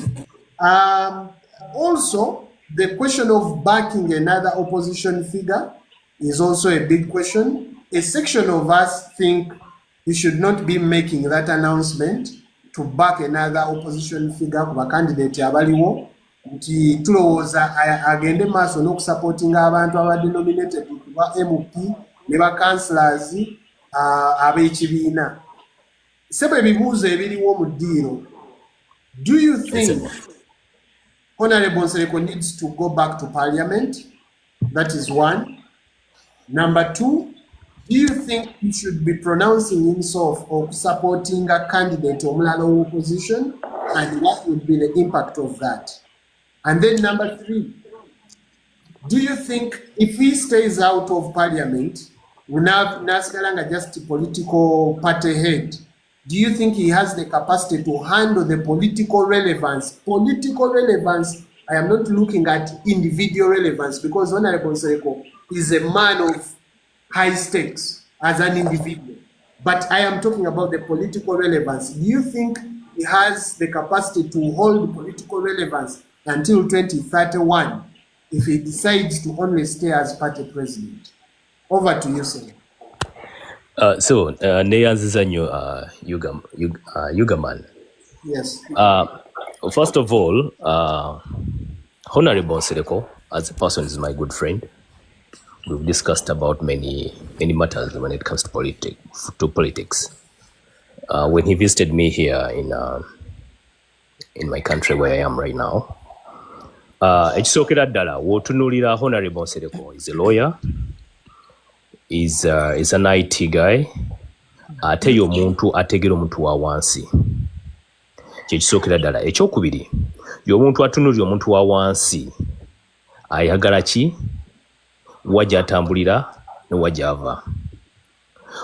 S2: Also, the question of backing another opposition figure is also a big question. A section of us think he should not be making that announcement to back another opposition figure kuba candidate abaliwo nti tulowooza agende maaso n'okusupportinga abantu abadde nominated kuba MP ne ba councillors ab'ekibiina. Sebo ebibuuzo ebiriwo mu ddiiro. Do you think Honorable Nsereko needs to go back to parliament? That is one. Number two, do you think he should be pronouncing himself or supporting a candidate omulala opposition? And what would be the impact of that? And then number three, do you think if he stays out of parliament, nasigala just a political party head, do you think he has the capacity to handle the political relevance? Political relevance, I am not looking at individual relevance because Honorable Nsereko is a man of high stakes as an individual. But I am talking about the political relevance. Do you think he has the capacity to hold political relevance until 2031 if he decides to only stay as party president? Over to you, sir.
S5: So neyanziza nnyo Yugaman.
S2: Yes.
S5: First of all, Honorable Nsereko, as a person, is my good friend. We've discussed about many matters when it comes to politics. When he visited me here in my country where I am right now, ekisookera ddala w'otunuulira Honorable Nsereko is a lawyer, is an IT guy, ate y'omuntu ategera omuntu wa wansi. Kyekisookera ddala. Ekyokubiri, y'omuntu atunuulira omuntu wa wansi ayagala ki, wajja atambulira ne wajja ava.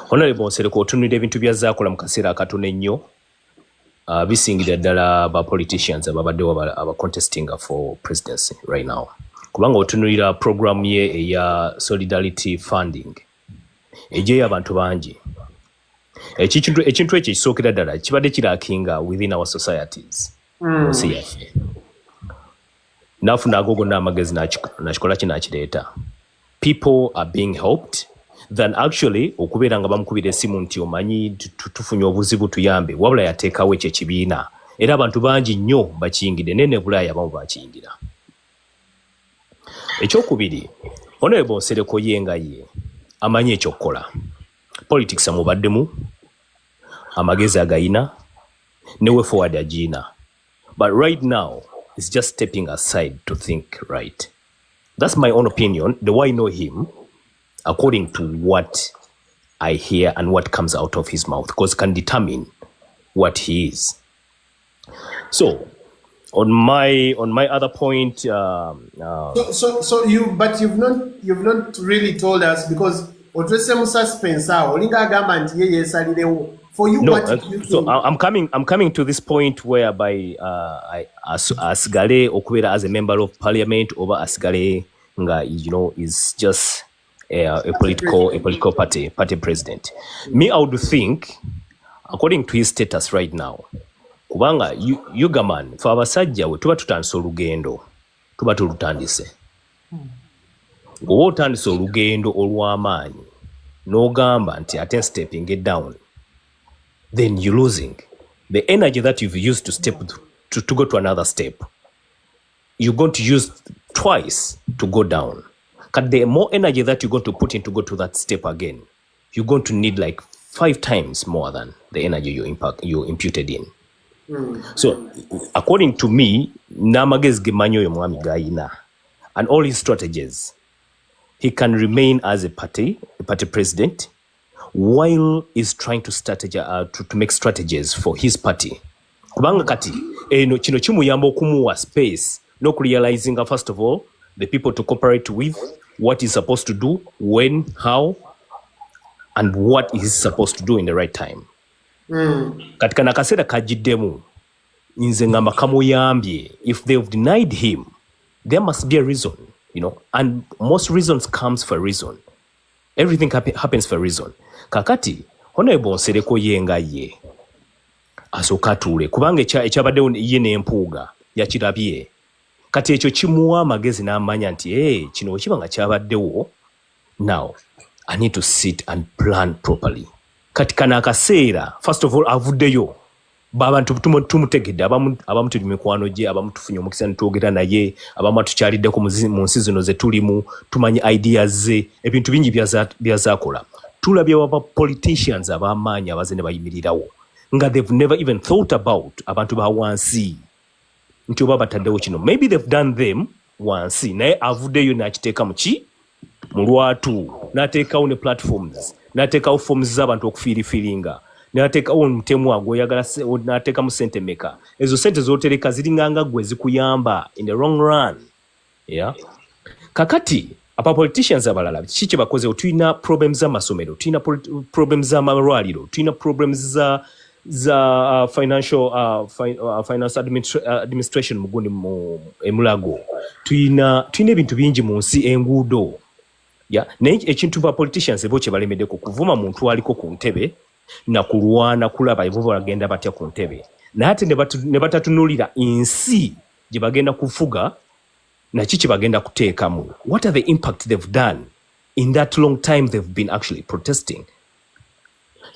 S5: Honorable Nsereko otunuulira ebintu by'azaakola mu kaseera akatono ennyo, bisingira ddala ba politicians ababaddewo aba contesting for presidency right now. Kubanga otunuulira program ye eya solidarity funding ejeeyo abantu bangi. Ekintu ekyo kisookera ddala kibadde kirakinga within our societies. Nsi yaffe. N'afuna ago gonna amagezi n'akikola ki n'akireeta. People are being helped than actually okubeera nga bamukubira essimu nti omanyi tufunye obuzibu tuyambe, wabula yateekawo ekyo ekibiina. Era abantu bangi nnyo bakiyingidde, nene Bulaaya abamu bakiyingira. Ekyokubiri, Honorable Nsereko yenga ye amanyi ekyokukola. Politics amubaddemu, amagezi agayina, ne way forward agiina. But right now, it's just stepping aside to think right. That's my own opinion, the way I know him, according to what I hear and what comes out of his mouth, because can determine what he is. So, on my other point,
S2: So you've not really told us, because otwese suspense olinga agamba nti ye yesalirewo. For you,
S5: no,
S2: what do you think?
S5: so I'm coming to this point whereby asigale okubeera as a member of parliament over asigale nga is just a political party president. Me, I would think, according to his status right now, kubanga Yugaman for abasajja we tuba tutandise olugendo, tuba tulutandise. Bw'oba otandise olugendo olw'amaanyi n'ogamba nti ate stepping it down, then you're losing the energy that you've used to step to go to another step. You're going to use twice to go down. Because the more energy that you're going to put in to go to that step again, you're going to need like 5 times more than the energy you imputed in. So, according to me, namagezi gemanyo yo mwami gayina and all his strategies, he can remain as a party president, while he's trying to to make strategies for his party. Kubanga kati eno kino kimuyamba okumuwa space no realizing first of all the people to cooperate with, what he's supposed to do, when, how, and what he's supposed to do in the right time. Katika nakasera kajiddemu nze ngamba kamuyambye. If they've denied him, there must be a reason, and most reasons comes for a reason. Everything happens for a reason. Kakati Honorable Nsereko yenga ye asooka atuule kubanga ekyabaddewo ye ne Mpuuga yakirabye. Kati ekyo kimuwa amagezi n'amanya nti kino wekiba nga kyabaddewo, now I need to sit and plan properly. Kati kana akaseera first of all avuddeyo babantu tumutegedde, abamu tuli mikwano gye, abamu tufunye omukisa nitwogera naye, abamu atukyaliddeko mu nsi zino ze tulimu, tumanyi ideas ze, ebintu bingi byazaakola. Tulabye waba politicians ab'amaanyi abaze ne bayimirirawo nga they've never even thought about abantu ba wansi nti oba bataddewo kino. Maybe they've done them wansi, naye avuddeyo n'akiteeka mu lwatu, n'ateekawo ne platforms, n'ateekawo forms z'abantu okufiirifiiringa, n'ateekawo omutemu agw'oyagala, n'ateekamu sente meka. Ezo sente z'otereka ziringanga gwe zikuyamba in the wrong run. Kakati apa politicians abalala kiki kye bakoze? Tulina problems z'amasomero, tulina problems z'amalwaliro, tulina problems za finance administration mugundi mu emulago, tulina ebintu bingi mu nsi, enguudo. Naye ekintu ba politicians ebo kye balemeddeko kuvuma muntu aliko ku ntebe na kulwana kulaba bo bagenda batya ku ntebe naye ate ne batatunulira ensi gye bagenda kufuga na kiki bagenda kuteekamu. What are the impact they've done in that long time they've been actually protesting?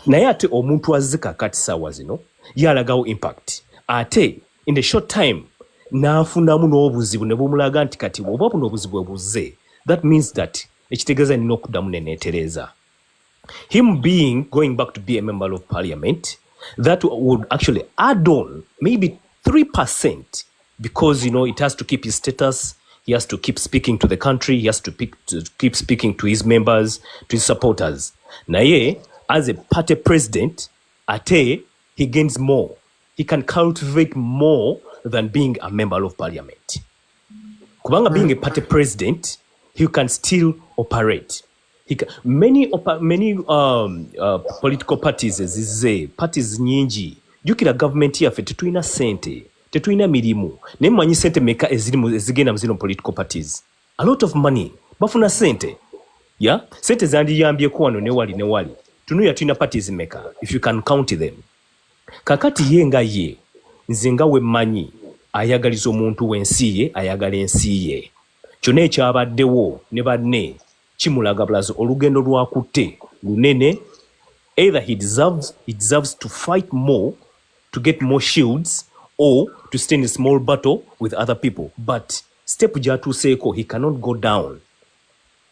S5: Naye ate omuntu azika kati sawa zino yalagawo impact ate in the short time n'afunamu n'obuzibu ne bumulaga nti kati oba buno obuzibu buzze, that means that ekitegeeza nina okuddamu neneetereza. Him going back to be a member of parliament, that would actually add on maybe 3% because, it has to keep his status. He has to keep speaking to the country. He has to keep speaking to his members, to his supporters. Naye, as a party president, ate, he gains more. He can cultivate more than being a member of parliament. Kubanga being a party president, he can still operate. Many political parties parties nyingi jukira government yaffe tetulina sente tetulina mirimu naye mmanyi sente meka ezigenda mu zino political parties. A lot of money bafuna sente sente zandiyambyeko wano ne wali tunuya tulina parties meka if you can count them. Kakati ye nga ye nze nga wemmanyi ayagaliza omuntu w'ensi ye ayagala ensi ye kyonna ekyabaddewo ne banne kimulaga bulazo olugendo lwakutte lunene. Either he deserves to fight more to get more shields or to stay in a small battle with other people, but step gyatuuseeko he cannot go down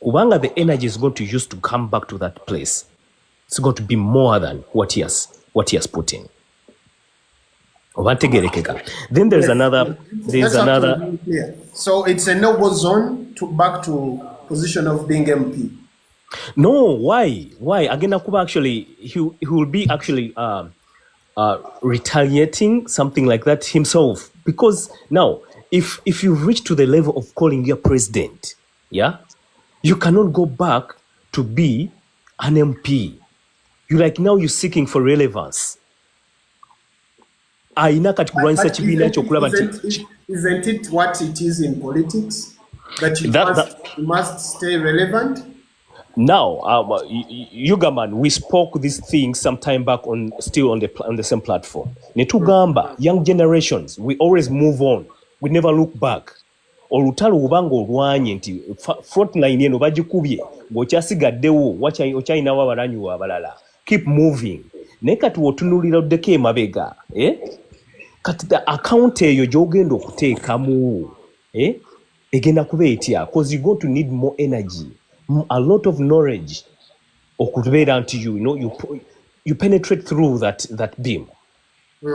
S5: kubanga the energy is going to use to come back to that place. It's going to be more than what he has put in. Then there's another.
S2: So it's a no-go zone back to position of being MP.
S5: No, why? Again, Akuba actually he will be actually retaliating something like that himself, because now if you reach to the level of calling your president, you cannot go back to be an MP. You're seeking for relevance.
S2: Isn't it what it is in politics? That you must stay relevant?
S5: Now, Yugaman, we spoke these things some time back on the same platform. Netugamba, young generations, we always move on. We never look back. Olutalo ubango olwanye nti frontline yeno bagikubye ng'okyasigaddewo okyayina wabalanyu abalala. Keep moving. Naye kati wotunulira oddeko emabega. Kati the account eyo gy'ogenda okuteekamu egenda kuba etya, because you're going to need more energy, a lot of knowledge okubeera nti you penetrate through that beam.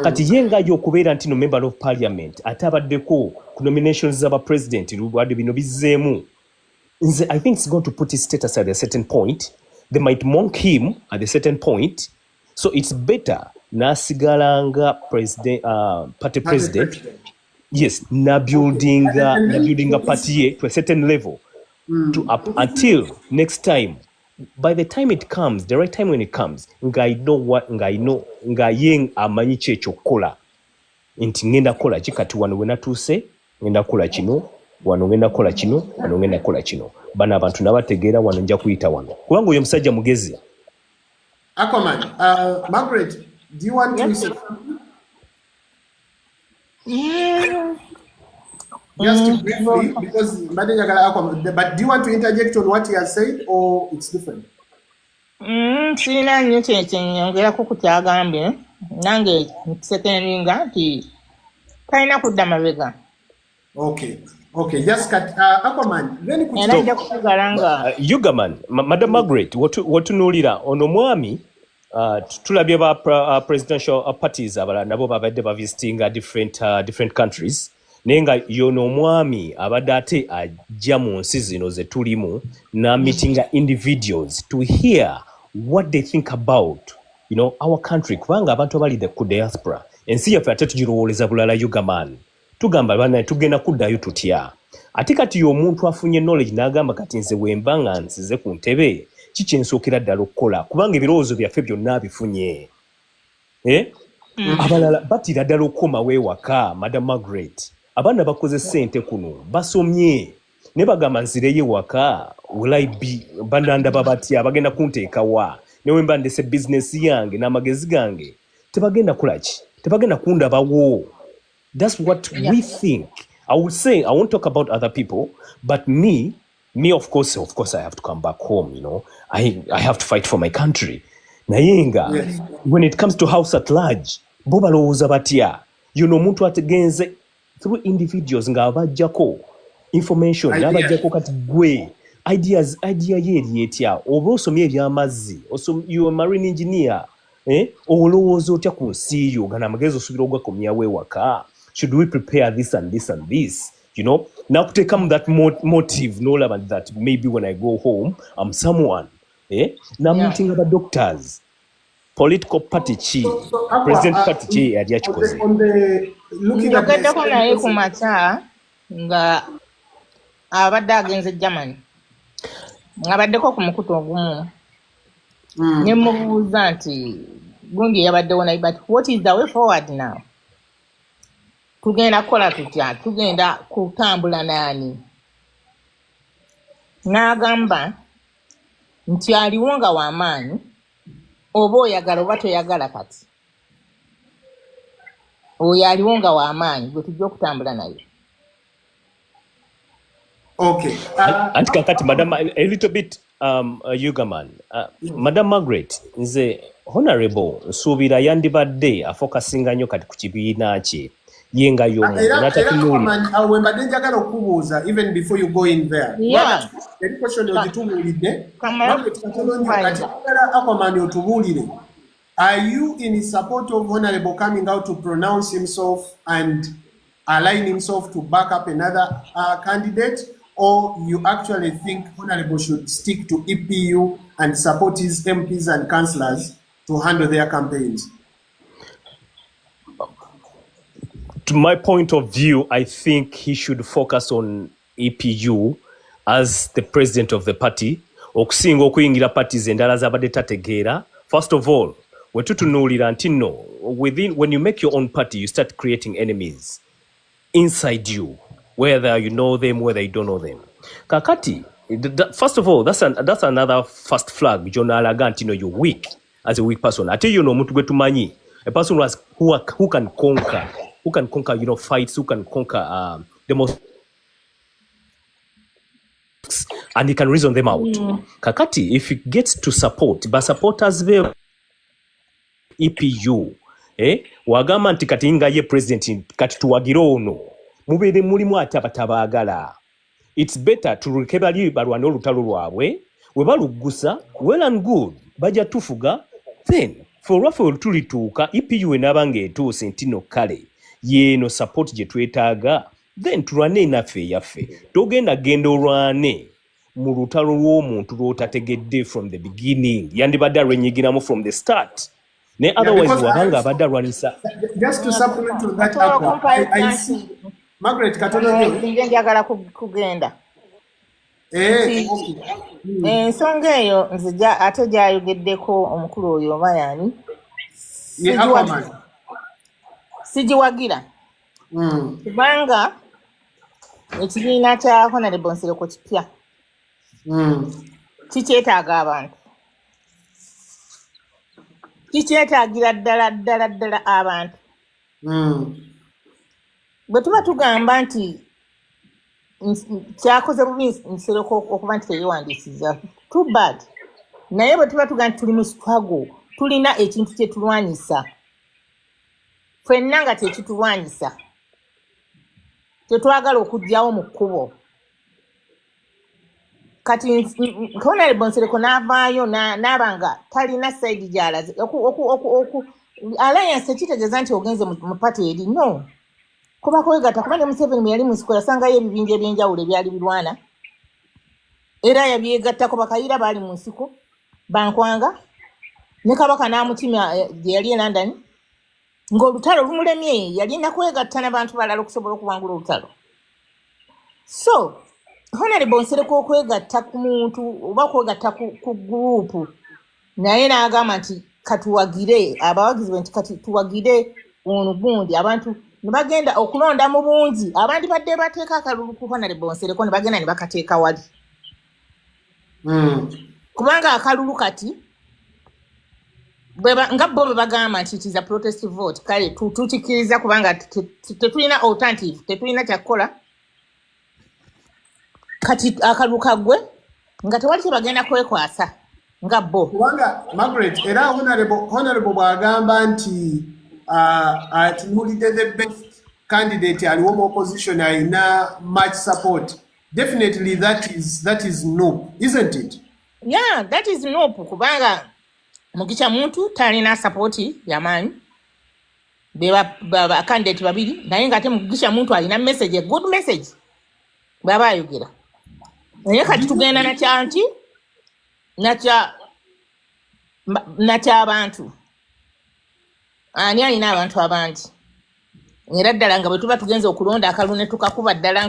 S5: Kati ye nga y'okubeera nti no member of parliament ate abaddeko ku nominations z'aba president lubadde bino bizzeemu. I think it's going to put his status at a certain point. They might monk him at a certain point. So it's better nasigala nga party president. Yes, na building a party to a certain level until next time. By the time it comes, the right time when it comes, nga yeng amanyi kyekyokukola nti ngenda kola kikati wano we natuuse ngenda kola kino wano ngenda kola kino wano ngenda kola kino bana abantu nabategeera wano nja kuyita wano kubanga oyo musajja mugezi.
S2: Aquaman, Margaret, do you want to say something? Just to briefly, because but do you want to interject on what he has said, or it's different?
S4: Sina nnyo kyenyongerako ku kyagambye nange nkisekeneringa nti talina kudda mabega.
S2: Okay, just cut. Aquaman, then could
S4: Era kusigala nga
S5: Yugaman, Madam Margaret, watunuulira ono mwami tulabye ba presidential parties abalala nabo babadde bavisitinga different countries. Nenga yono mwami abadde ate ajja mu nsi zino ze tulimu na meetinga individuals to hear what they think about our country kubanga abantu abali ku diaspora ensi yaffe ate tugirowooleza bulala Yugaman tugamba bana tugenda kuddayo tutya ate kati y'omuntu afunye knowledge n'agamba kati nze wemba nga nsize ku ntebe kiki ensookera ddala okukola kubanga ebirowoozo byaffe byonna bifunye abalala batira ddala okukoma weewaka. Madam Margaret, abaana bakoze ssente kuno basomye ne bagamba nzireyo waka banandaba batya bagenda kunteekawa newemba ndese business yange n'amagezi gange tebagenda kulaki tebagenda kundabawo. That's what we think. I would say I won't talk about other people, but me of course I have to come back home, you know. I have to fight for my country. Nayenga, when it comes to house at large, bo balowooza batya, you know, muntu ategenze through individuals nga abajjako information n'abajjako kati gwe idea ye etya oba osomye ebyamazzi you are a marine engineer olowooza otya ku nsi yo gana amagezi osuubira ogakomyawo ewaka. Should we prepare this and this and this? You know, now to come that motive, no love that maybe when I go home, I'm someone. Now meeting other doctors, political party chief, president party chief,
S2: on the looking at
S4: the naye kumata nga abadde agenze Germany. Ngabaddeko ku mukutu ogumu. Ne mubuuza nti gundi yabadde wona, but what is the way forward now? Tugenda kola tutya, tugenda kutambula nani? N'agamba nti aliwo nga w'amaanyi oba oyagala oba toyagala kati. Oyo aliwo nga w'amaanyi gwe tujja okutambula naye.
S2: Okay.
S5: And kakati, Madam, a little bit, Ugaman. Madam Margaret, nze honorable Subira yandibadde afokasinga nnyo kati ku kibiina kye. Yenga yomu.
S2: Wembadde njagala okubuuza even before you go in there.
S4: Yeah.
S2: Eri question ogitubuulidde. Kati Aquaman otubuulire. Are you in support of Honorable coming out to pronounce himself and align himself to back up another candidate, or you actually think Honorable should stick to EPU and support his MPs and councillors to handle their campaigns?
S5: To my point of view, I think he should focus on EPU as the president of the party. Okusinga okuyingira parties endala zabadde tategeera. First of all, wetutunuulira nti no, when you make your own party, you start creating enemies inside you, whether you know them, whether you don't know them. Kakati, first of all, that's another first flag. Jona alaga nti no, you're weak as a weak person. Ate you know mutu gwe tumanyi, a person who can conquer. Who can conquer, you know, fights, who can conquer the most, and he can reason them out. Kakati, if he gets to support, but supporters will EPU, wagamba nti kati nga ye president kati tuwagira ono mubeere mulimu ate abatabaagala. It's better to rekebali balwana olutalo lwabwe we baluggusa well and good bajja tufuga, then for rafu tulituuka EPU enabanga etuuse nti no kale yeno support gye twetaaga, then tulwane naffe yaffe. Togenda genda olwane mu lutalo lw'omuntu lw'otategedde from the beginning. Yandibadde alwenyigiramu from the start. Ne otherwise wabanga abadde alwanisa.
S2: Just to supplement to that, I see Margaret katono
S4: njagala kugenda. Ensonga eyo nze ate gyayogeddeko omukulu oyo oba yani sigiwagira kubanga ekibiina kya Honorable Nsereko kipya kikyetaaga abantu, kikyetaagira ddala abantu. Bwe tuba tugamba nti kyakoze bubi Nsereko okuba nti teyewandiisiza, too bad. Naye bwe tuba tugamba nti tuli mu struggle, tulina ekintu kye tulwanyisa ffenna nga tekitulwanyisa, tetwagala okugyawo mu kkubo. Kati Honorable Nsereko n'avaayo n'aba nga talina side gy'alaze. Alliance tekitegeeza nti ogenze mu party eri, no. Kuba kwegatta kuba ne Museveni bwe yali mu nsiko yasangayo ebibinja ebyenjawulo ebyali birwana, era yabyegattako. Bakayira baali mu nsiko, Bankwanga ne Kabaka n'amutima gye yali e London, ng'olutalo lumulemye, yalina kwegatta n'abantu balala okusobola okuwangula olutalo. So Honorable Nsereko okwegatta ku muntu oba kwegatta ku gurupu, naye n'agamba nti katuwagire abawagizi nti kati tuwagire ono gundi, abantu ne bagenda okulonda mu bungi. Abandi badde bateeka akalulu ku Honorable Nsereko ne bagenda ne bakateeka wali. Kubanga akalulu kati nga bo bwe bagamba nti it is a protest vote kale tukikkiriza kubanga tetulina alternative tetulina kyakukola kati akalulu kaggwe nga tewali kyebagenda kwekwasa nga bo
S2: kubanga Margaret era honorable bw'agamba nti tumulidde the best candidate aliwo mu opposition alina much support. Definitely that is no, isn't it?
S4: Yeah, that is no kubanga Mugisha muntu talina support yamanyi beba candidate babiri naye ngate Mugisha muntu alina message, a good message baba ayogera naye kati tugenda na kyanti nacha abantu ani alina abantu abangi era ddala nga bwe tuba tugenza okulonda akalulu ne tukakuba ddala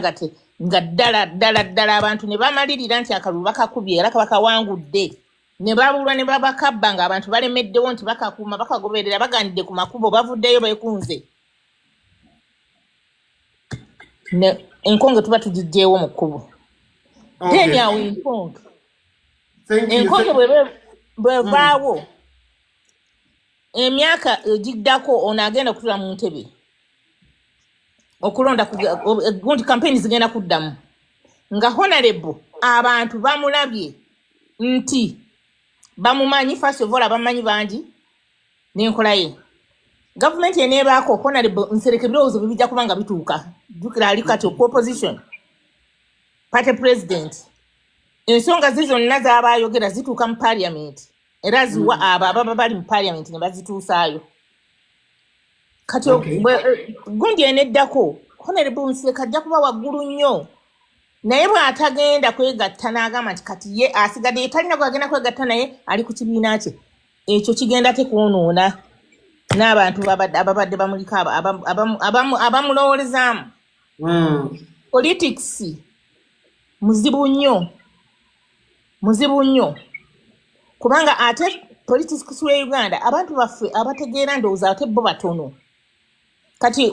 S4: nga ddala abantu ne bamalirira nti akalulu bakakubye era bakawangudde ne babulwa ne babakabba nga abantu balemeddewo nti bakakuuma bakagoberera baganidde ku makubo bavuddeyo beekunze ne enkonge tuba tugijjeewo mu kkubo then awo enkonge bwevaawo emyaka egiddako ono agenda kutula mu ntebe okulonda gundi campaign zigenda kuddamu nga honorable abantu bamulabye nti bamumanyi first of all abamanyi bangi n'enkola ye government eneebaako honorable Nsereko ebirowoozo bijja kubanga bituuka jjukira ali kati opposition party president ensonga zonna z'aba ayogera zituuka mu parliament era ziwa abo ababa bali mu parliament ne bazituusaayo kati gundi eneddako honorable Nsereko ajja kuba waggulu nnyo naye bw'atagenda kwegatta n'agamba nti kati ye asigadde yetalina gwagenda kwegatta naye ali ku kibiina kye ekyo kigenda tekwonoona n'abantu ababadde bamulika abamulowoolezaamu politics muzibu nnyo kubanga ate politics wa Uganda abantu baffe abategeera ndowooza ate bo batono kati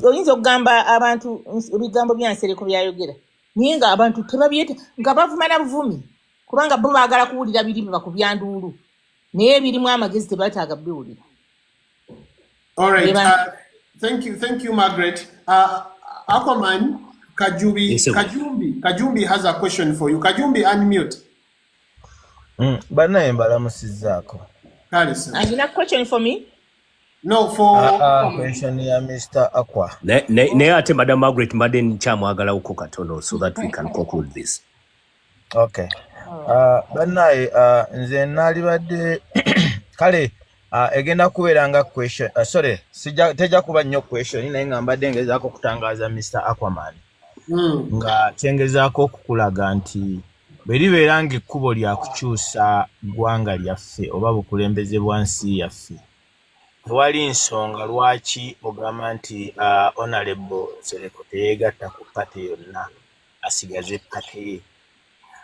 S4: oyinza okugamba abantu ebigambo bya Nsereko byayogera naye nga abantu tebabyeta nga bavuma na buvumi kubanga bo baagala kuwulira biri bakubya nduulu naye ebirimu amagezi tebataaga biwulira.
S2: All right. Thank you, Margaret. Aquaman, Kajumbi has a question for you. Kajumbi, unmute.
S6: Bana embala musizako.
S2: Alison.
S4: And you have a question for me?
S2: No, for
S6: question ya Mr. Aqua.
S5: Ne ate Madam Margaret Maden chamwagala uko katono so that we can conclude this.
S6: Okay. Bana nze nali badde kale egenda kuberanga question sorry teja kuba nnyo question naye nga mbadde ngezaako kutangaza Mr. Aquaman nga kyengezaako okukulaga nti beribeeranga ekkubo lya kukyusa ggwanga lyaffe oba bukulembeze bwa nsi yaffe tewali nsonga lwaki ogamba nti honorable Nsereko teyeegatta ku pate yonna asigaze pate ye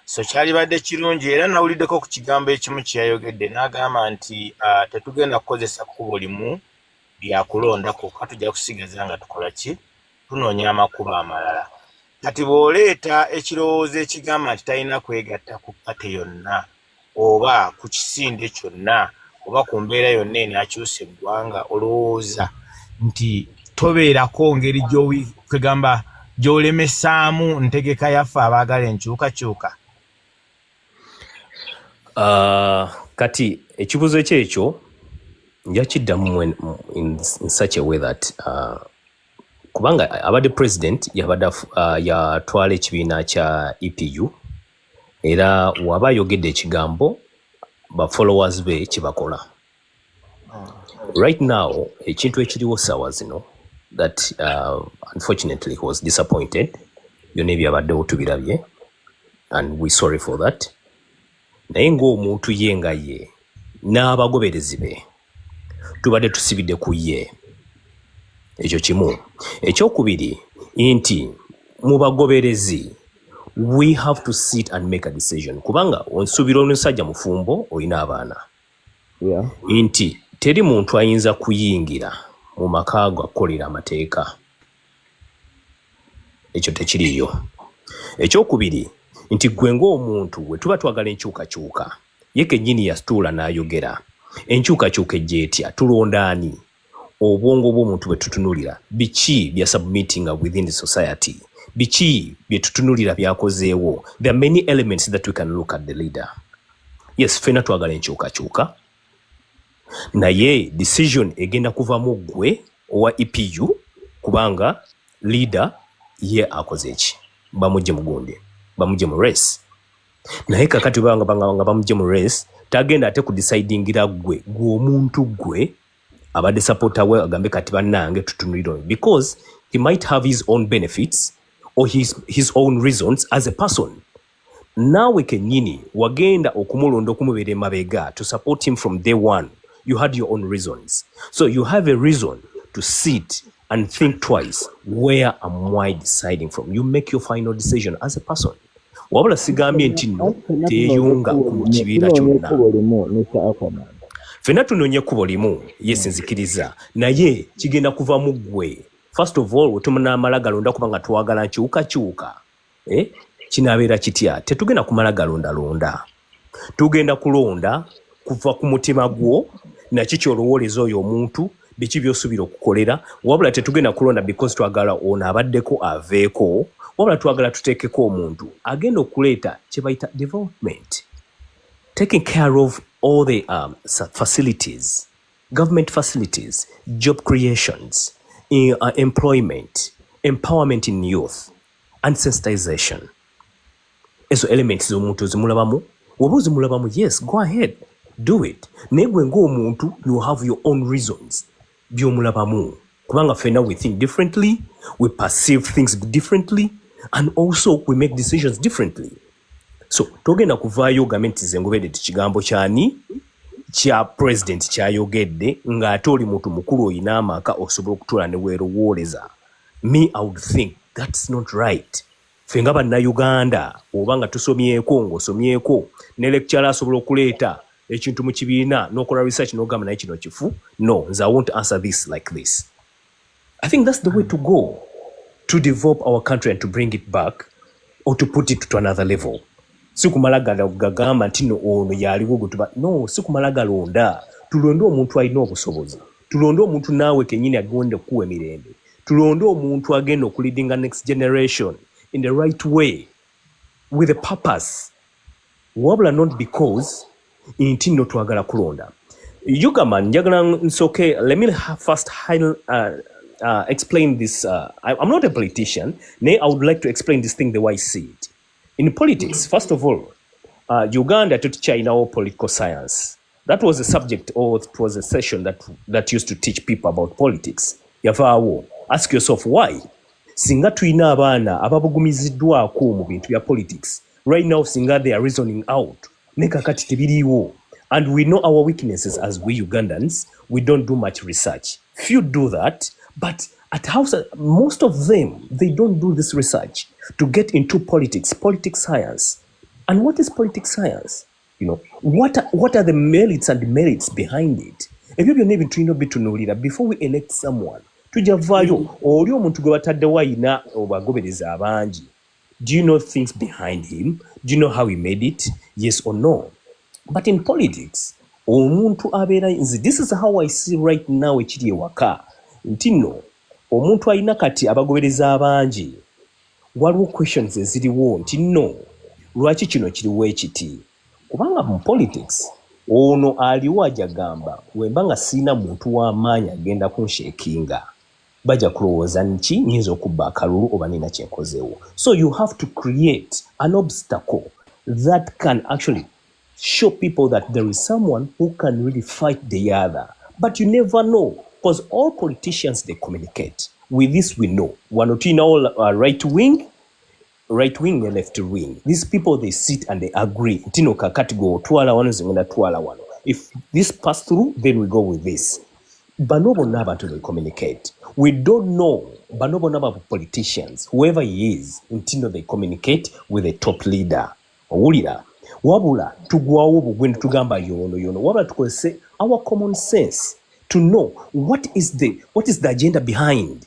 S6: so kyalibadde kirungi era nawuliddeko ku kigambo ekimu kyeyayogedde n'agamba nti tetugenda kukozesa kkubo limu lyakulondako katujja kusigaza nga tukola ki tunoonya amakubo amalala kati bw'oleeta ekirowoozo ekigamba nti talina kwegatta ku pate yonna oba ku kisinde kyonna oba ku mbeera yonna enaakyusa eggwanga olowooza nti tobeerako ngeri kwegamba gy'olemesaamu ntegeka yaffe abaagala enkyukakyuka.
S5: Kati ekibuzo ekyo njakiddamu in such a way that kubanga abadde president yatwala ekibiina kya EPU era waba ayogedde ekigambo ba followers be kibakola. Right now ekintu ekiriwo ssaawa zino that unfortunately he was disappointed byonna ebyabaddewo tubirabye and we sorry for that. Naye ng'omuntu ye nga ye n'abagoberezi be tubadde tusibidde ku ye ekyo kimu. Ekyokubiri nti mu bagoberezi we have to sit and make a decision kubanga onsuubira omusajja mufumbo olina abaana nti teri muntu ayinza kuyingira mu maka go akolera amateeka ekyo tekiriyo. Ekyokubiri nti gwe ng'omuntu we tuba twagala enkyukakyuka ye kennyini yasituula n'ayogera enkyukakyuka ejja etya tulonda ani obwongo bw'omuntu bwe tutunulira biki bya submitting within the society biki bye tutunulira byakozeewo. There are many elements that we can look at the leader. Yes, fena twagala enkyukakyuka naye decision egenda kuvamu gwe owa EPU kubanga leader ye akoze eki bamujje mugunde bamujje mu race naye kakati banga bamujje mu race tagenda ate kudecidingira gwe omuntu gwe abadde supporter we agambe kati bannange tutunulira because he might have his own benefits or his own reasons as a person. Nawe kenyini wagenda okumulonda okumubere mabega to support him from day one. You had your own reasons. So you have a reason to sit and think twice. Where am I deciding from? You make your final decision as a person. Wabula sigambye nti no teyunga ku kibiira kyonna. Fena tunonye kubo limu yes nzikiriza naye kigenda kuva mu gwe. First of all wetumana amala galonda kubanga twagala nkyuka kinabeera kitya tetugenda kumala galonda tugenda kulonda kuva ku mutima gwo naki kyolowoleza oyo omuntu biki byosubira okukolera wabula tetugenda kulonda because twagala ono abaddeko aveeko wabula twagala tuteekeko omuntu agenda okuleeta kye bayita development, taking care of all the facilities, government facilities, job creations, employment, empowerment in youth, and sensitization. Ezo elements z'omuntu zimulabamu woba zimulabamu yes go ahead do it negwe ng'omuntu you have your own reasons by'omulabamu kubanga fena we think differently, we perceive things differently, and also we make decisions differently. So togenda kuvaayo gavumenti zengobedde kigambo kyani kya president kyayogedde ng'ate oli muntu mukulu oyina amaka osobola okutuula ne weerowooleza. Me I would think that's not right. Fenga bannayuganda oba nga tusomyeko ng'osomyeko ne lecturer asobola okuleeta ekintu mu kibiina n'okola research n'ogamba naye kino kifu. No, I won't answer this like this. I think that's the way to go to develop our country and to bring it back or to put it to another level. Sikumala gagamba nti no ono yaliwo gutuba no sikumala galonda tulonda omuntu alina obusobozi tulonda omuntu naawe kenyini agonde kuwa emirembe tulonda omuntu agenda okuleadinga next generation in the right way with a purpose wabula not because inti no twagala kulonda yugama njagala nsoke. Let me first explain this. I'm not a politician. I would like to explain this thing the way I see it. In politics, first of all, Uganda to China political science. That was a subject, or it was a session that used to teach people about politics. Yavaawo. Ask yourself why. Singa tuina abaana ababugumiziddwako mu bintu bya politics. Right now, singa they are reasoning out. Neka kati tebiriwo. And we know our weaknesses as we Ugandans. We don't do much research. Few do that, but at house, most of them, they don't do this research to get into politics science. And what is politics science? You know, what are the merits and demerits behind it? If you even to before we elect someone, tujavayo oli omuntu gwe batadde wayina obagobereza abangi. Do you know things behind him? Do you know how he made it? Yes or no? But in politics, omuntu abeera nzi, this is how I see right now ekiri ewaka. Ntino, omuntu alina kati abagobereza abangi. Waliwo questions eziriwo nti no, lwaki kino kiriwo ekiti? Kubanga mu politics, ono aliwo ajagamba, wembanga sina muntu w'amaanyi agenda kunshekinga. Baja kulowooza nki nyinza okubba akalulu oba nina kyenkozeewo. So you have to create an obstacle that can actually show people that there is someone who can really fight the other. But you never know, because all politicians, they communicate. With this we know. One or two all right wing and left wing. These people, they sit and they agree. Tino kakati go twala wano zingona twala wano. If this pass through, then we go with this. Banobo naba to communicate. We don't know Banobo naba politicians, whoever he is, Tino they communicate with the top leader. Owulira. Wabula tugwawo bugwendo tugamba yono wabula tukose our common sense to know what is the agenda behind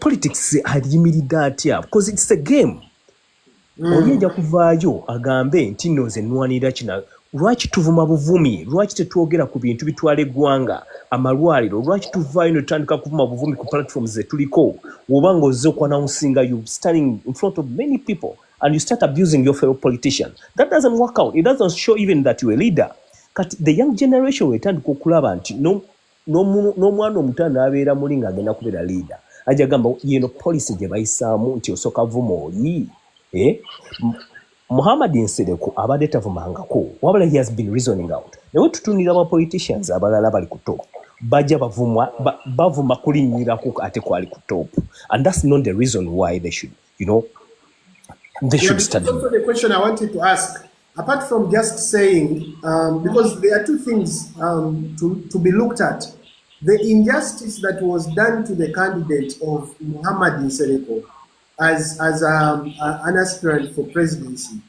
S5: politics ayimiridde atya, because it's a game. Oyinza kuvaayo agambe nti nno nze nnwanira kino lwaki tuvuma buvumi, lwaki tetwogera ku bintu bitwala eggwanga, amalwaliro, lwaki tuvaayo ne tutandika kuvuma buvumi ku platforms zetuliko, woba ng'ozze okwanawunsinga you standing in front of many people and you start abusing your fellow politician. That doesn't work out. It doesn't show even that you're a leader. Kati the young generation wetandika okulaba nti n'omwana omuto n'abeera muli ng'agenda kubeera leader. Ajja gamba yeno policy gye bayisaamu nti osooka vuma oli. Muhammad Nsereko abadde tavumangako wabula he has been reasoning out. Naye tutunira aba politicians abalala bali ku top. Bajja bavuma kulinnyirako ate kwali ku top. And that's not the reason why they should, they should study.
S2: Also the question I wanted to ask, apart from just saying, because there are two things to be looked at. The injustice that was done to the candidate of Muhammad Nsereko as an aspirant for presidency,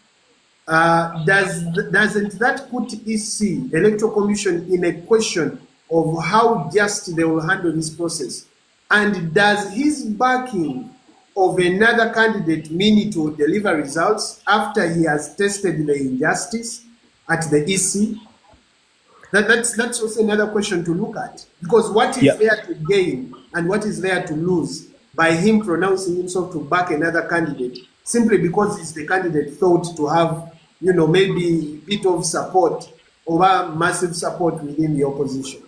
S2: doesn't that put EC, the Electoral Commission, in a question of how just they will handle this process? And does his backing of another candidate mean it will deliver results after he has tested the injustice at the EC? That's also another question to look at, because what is there to gain and what is there to lose by him pronouncing himself to back another candidate simply because it's the candidate thought to have, maybe a bit of support or massive support within the opposition?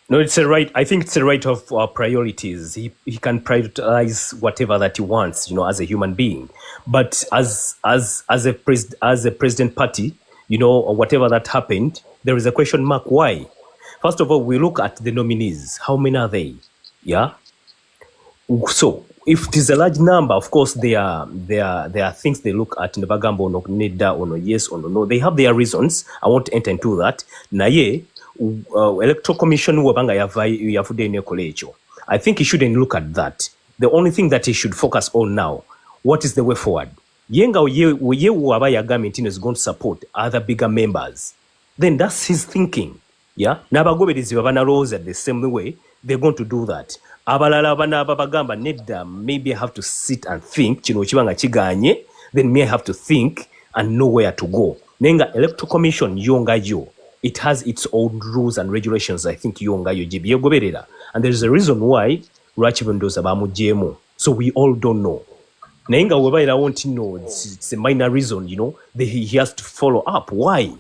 S5: No, I think it's a right of our priorities. He can prioritize whatever that he wants, as a human being. But as a president party, or whatever that happened, there is a question mark. Why? First of all, we look at the nominees. How many are they? Yeah. So if it is a large number, of course, there are things they look at in the bagambo no neda or no yes or no. They have their reasons. I won't enter into that. Naye Electoral Commission wabanga yafude nekolecho. I think he shouldn't look at that. The only thing that he should focus on now, what is the way forward? Yenga ye wabaya government is going to support other bigger members. Then that's his thinking. Yeah. Nabagobedizi babana roles at the same way. They're going to do that. Abalala bana babagamba nedda, maybe I have to sit and think, chibanga chiganye, then may I have to think and know where to go. Nenga Electoral Commission yonga it has its own rules and regulations. I think yonga jibi yogoberera. And there's a reason why Rachivendoza bamujemo. So we all don't know. Nenga webaira won't know, it's a minor reason, he has to follow up. Why?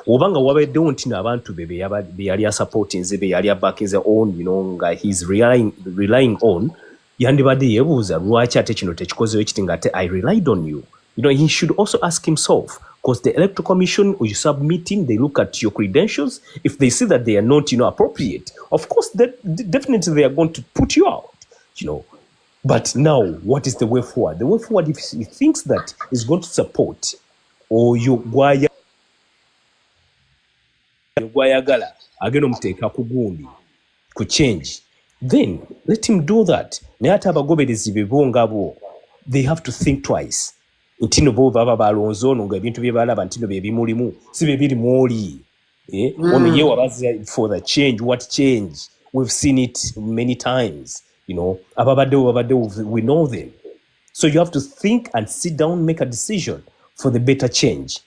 S5: Obanga wabe don't abantu bebe yali supporting zebe yali backing his own, nga he's relying on yandibade yebuza lwaki ate kino tekikoze ekitinga ate I relied on you. He should also ask himself, because the Electoral Commission, or you submitting, they look at your credentials. If they see that they are not, appropriate, of course, definitely they are going to put you out, But now, what is the way forward? The way forward, if he thinks that is going to support, or Gwayagala, again umteka kugundi, could change, then let him do that. They have to think twice. Ntino bo baba balonzo nga ebintu bye balaba ntino bye bimulimu si bye biri moli ono ye wabaza for the change. What change? We've seen it many times, ababade we know them. So you have to think and sit down, make a decision for the better change.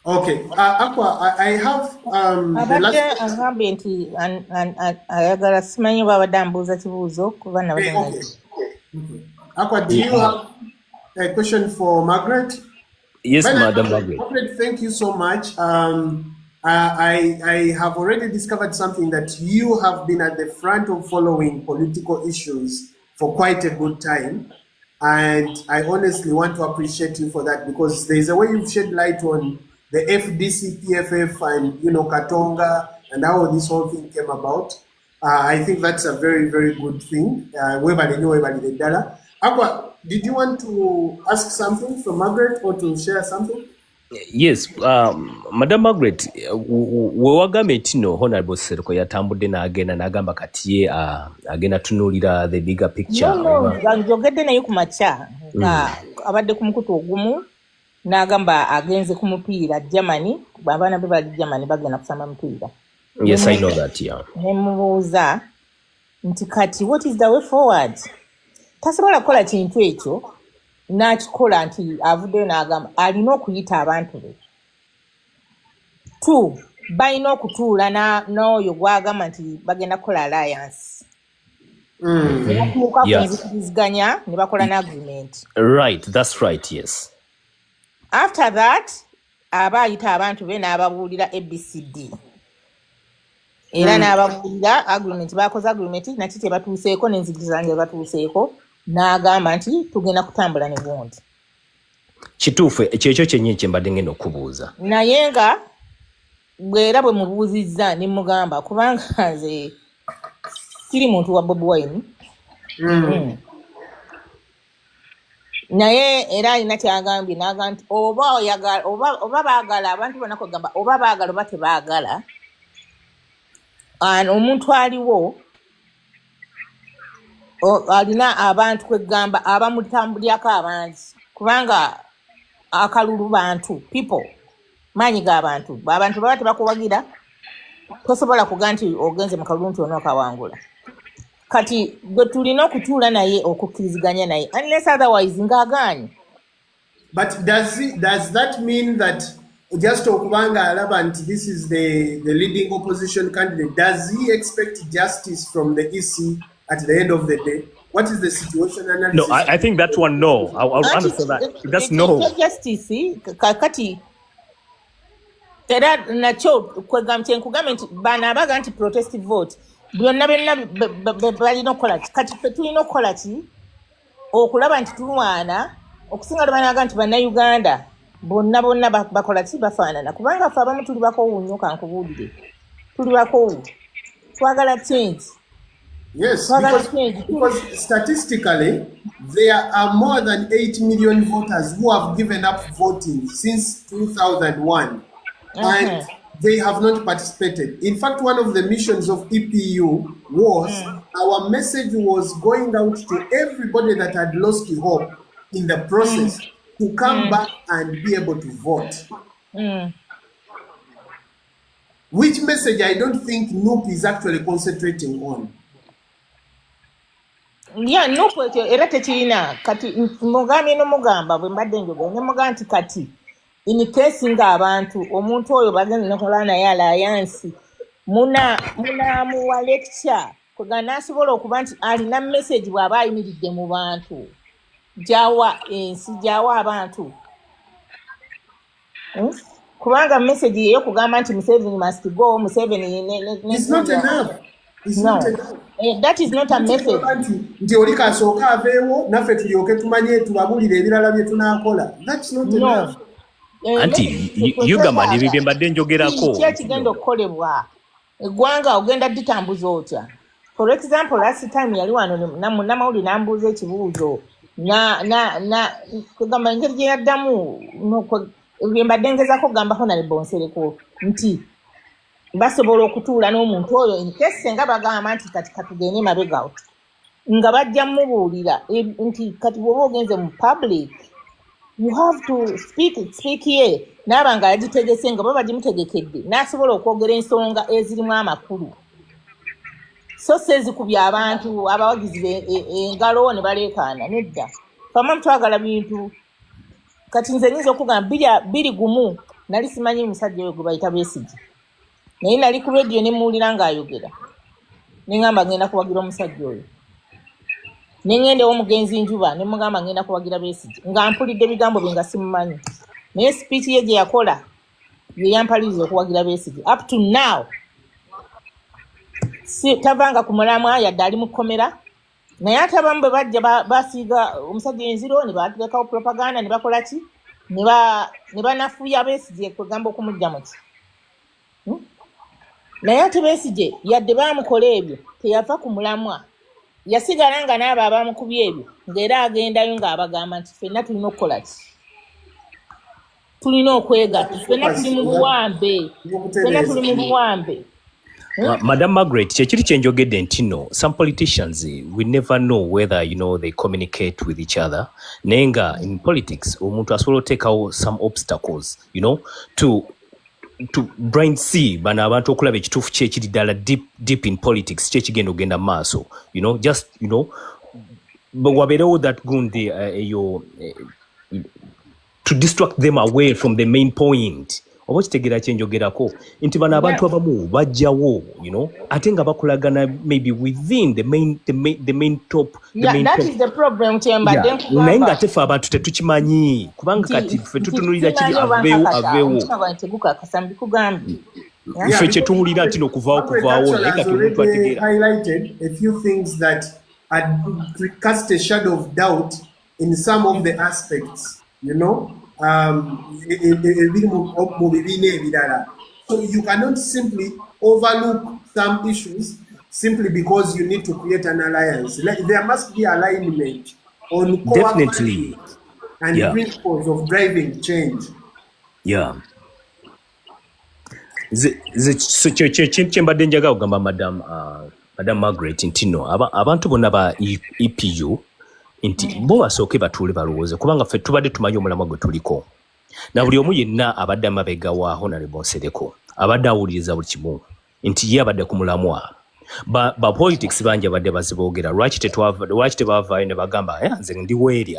S2: Okay, Aqua, I have the last
S4: agambye nti ayagala simanyi babadde ambuuza kibuuzo kuba
S2: okay. Aqua, do you have a question for Margaret?
S5: Yes, Madam Margaret.
S2: Margaret, thank you so much. I have already discovered something, that you have been at the front of following political issues for quite a good time. And I honestly want to appreciate you for that, because there's a way you've shed light on the FDC, PFF, and Katonga, and how this whole thing came about. I think that's a very, very good thing. Ddala. Aqua, did you want to ask something from Margaret or to share something?
S5: Yes, Madam Margaret, wewagambe tino Honorable Nsereko yatambudde n'agamba kati ye agenda tunuulira the bigger picture.
S4: No, njogedde naye ku makya nga abadde ku mukutu ogumu n'agamba agenze ku mupiira Germany, abaana be bali Germany bagenda kusamba mupiira.
S5: Yes, I know that, yeah.
S4: Nemubuuza nti kati what is the way forward? Tasobola kukola kintu ekyo n'akikola nti avuddeyo n'agamba alina okuyita abantu be 2 balina okutuula n'oyo gwagamba nti bagenda kukola alliance ne batuuka ku nzikiriziganya ne bakola n'agreement.
S5: Right, that's right, yes.
S4: After that aba ayita abantu be n'ababuulira ABCD era n'ababuulira agreement, bakoze agreement nakyo kye batuuseeko n'enzikiriziganya gye batuuseeko, n'agamba nti tugenda kutambula ne gundi.
S5: Kituufu kyekyo kyennyini kye mbadde ngenda okubuuza.
S4: Naye nga bwera bwe mubuuzizza ne mugamba kubanga nze siri muntu wa Bobi Wine. Naye era alina kyagambye n'agamba nti oba baagala abantu bonna kwegamba oba baagala oba tebaagala, omuntu aliwo alina abantu kwegamba abamutambulyako abangi kubanga akalulu bantu people maanyi g'abantu baba tebakuwagira tosobola kuga nti ogenze mu kalulu nti onookawangula. Kati gwe tulina okutuula naye okukkiriziganya naye unless otherwise ng'agaanye.
S2: But does that mean that just okubanga alaba nti this is the leading opposition candidate, does he expect justice from the EC at the end of the day? What is the situation analysis?
S5: No, I think that one, no. I'll understand that. That's no.
S4: Justice, kati era nakyo nkugamba nti bano abaga nti protest vote byonna balina okukola ki? Kati ffe tulina okukola ki? Okulaba nti tulwana okusinga banaga nti bannayuganda bonna bakola ki? Bafaanana kubanga ffe abamu tuli bakoowu nnyo kankubuulire, tuli bakoowu twagala change.
S2: Yes, because statistically, there are more than 8 million voters who have given up voting since 2001, and they have not participated. In fact, one of the missions of EPU was our message was going out to everybody that had lost hope in the process to come back and be able to vote. Which message I don't think NUP is actually concentrating on.
S4: Yeah, NUP era tekirina kati mugambe n'omugamba bwe mbadde njogera ne muga nti kati in case ng'abantu omuntu oyo bagenze nekola naye alliance munamuwa lecture kwegana asobola okuba nti alina message bw'aba ayimiridde mu bantu gyawa ensi gyawa abantu kubanga message yeyo kugamba nti Museveni must go, Museveni
S2: It's not enough. It's not enough.
S4: That is not a message.
S2: Nti oli kasooka aveewo naffe tulyoke tumanye tubabulire ebirala bye tunaakola. That's not enough.
S5: Anti Uganda ne bibye mbadde njogerako
S4: ki ekigenda okukolebwa eggwanga ogenda ditambuza otya? For example, last time yali wano namawuli nambuuza ekibuuzo kugamba engeri gye yaddamu bye mbadde ngezaako kugambako nalebo Nsereko nti basobola okutuula n'omuntu oyo in case senga bagamba nti kati katugende mabega nga bajja mubuulira nti kati bw'oba ogenze mu public you have to speak here n'aba nga yagitegese nga baba bagimutegekedde n'asobola okwogera ensonga ezirimu amakulu so sezikubya abantu abawagizi engalo ne baleekaana nedda fama twagala bintu kati nze nyinza okugamba biri gumu nali simanyi musajja oyo gwe bayita Besigye naye nali ku radio ne muwulira ng'ayogera ne ngamba ngenda kuwagira omusajja oyo ne ngenda omugenzi njuba ne mugamba ngenda kuwagira Besigye nga mpulidde ebigambo bye nga simumanyi naye speech ye gye yakola ye yampaliriza okuwagira Besigye up to now tavanga ku mulamwa yadde ali mu kkomera naye ate abamu bwe bajja basiiga omusajja enziro ne bateekawo propaganda ne bakola ki ne banafuya Besigye kwegamba okumujja mu ki naye ate Besigye yadde baamukola ebyo teyava ku mulamwa yasigala nga n'abo abamukubye ebyo ng'era agendayo ng'abagamba nti ffenna tulina okukola ki tulina okwegatta ffenna tuli mu buwambe
S5: Madam Margaret, kyekiri kyenjogedde nti no, some politicians we never know whether they communicate with each other. Nenga in politics, omuntu asobola oteekawo some obstacles, to blind see bana abantu okulaba ekituufu kyekiri ddala deep in politics kyekigenda ogenda maaso, just wabeerewo that gundi to distract them away from the main point oba kitegera kyenjogerako nti bano abantu abamu bajjawo ate nga bakolagana maybe within the main top
S4: that is the problem kyembadde
S5: naye nga tefe abantu tetukimanyi kubanga kati ffe tutunulira kiri aveewo
S4: tegukakasa mbikugambye
S5: ffe kyetuwulira nti okuvaawo naye nga temuntu ategeera
S2: highlighted a few things that had cast a shadow of doubt in some of the aspects, so you cannot simply overlook some issues simply because you need to create an alliance. There must be alignment on
S5: definitely
S2: and principles of driving change.
S5: kyembadde njagala okugamba madam Margaret nti no abantu bonna ba EPU nti bo basooke batuule balowooze kubanga ffe tubadde tumanyi omulamwa gwe tuliko na buli omu yenna abadde amabega wa Honorable Nsereko abadde awuliriza buli kimu nti ye abadde ku mulamwa ba politics bangi abadde baziboogera lwaki tebavaayo ne bagamba nze ndi weeri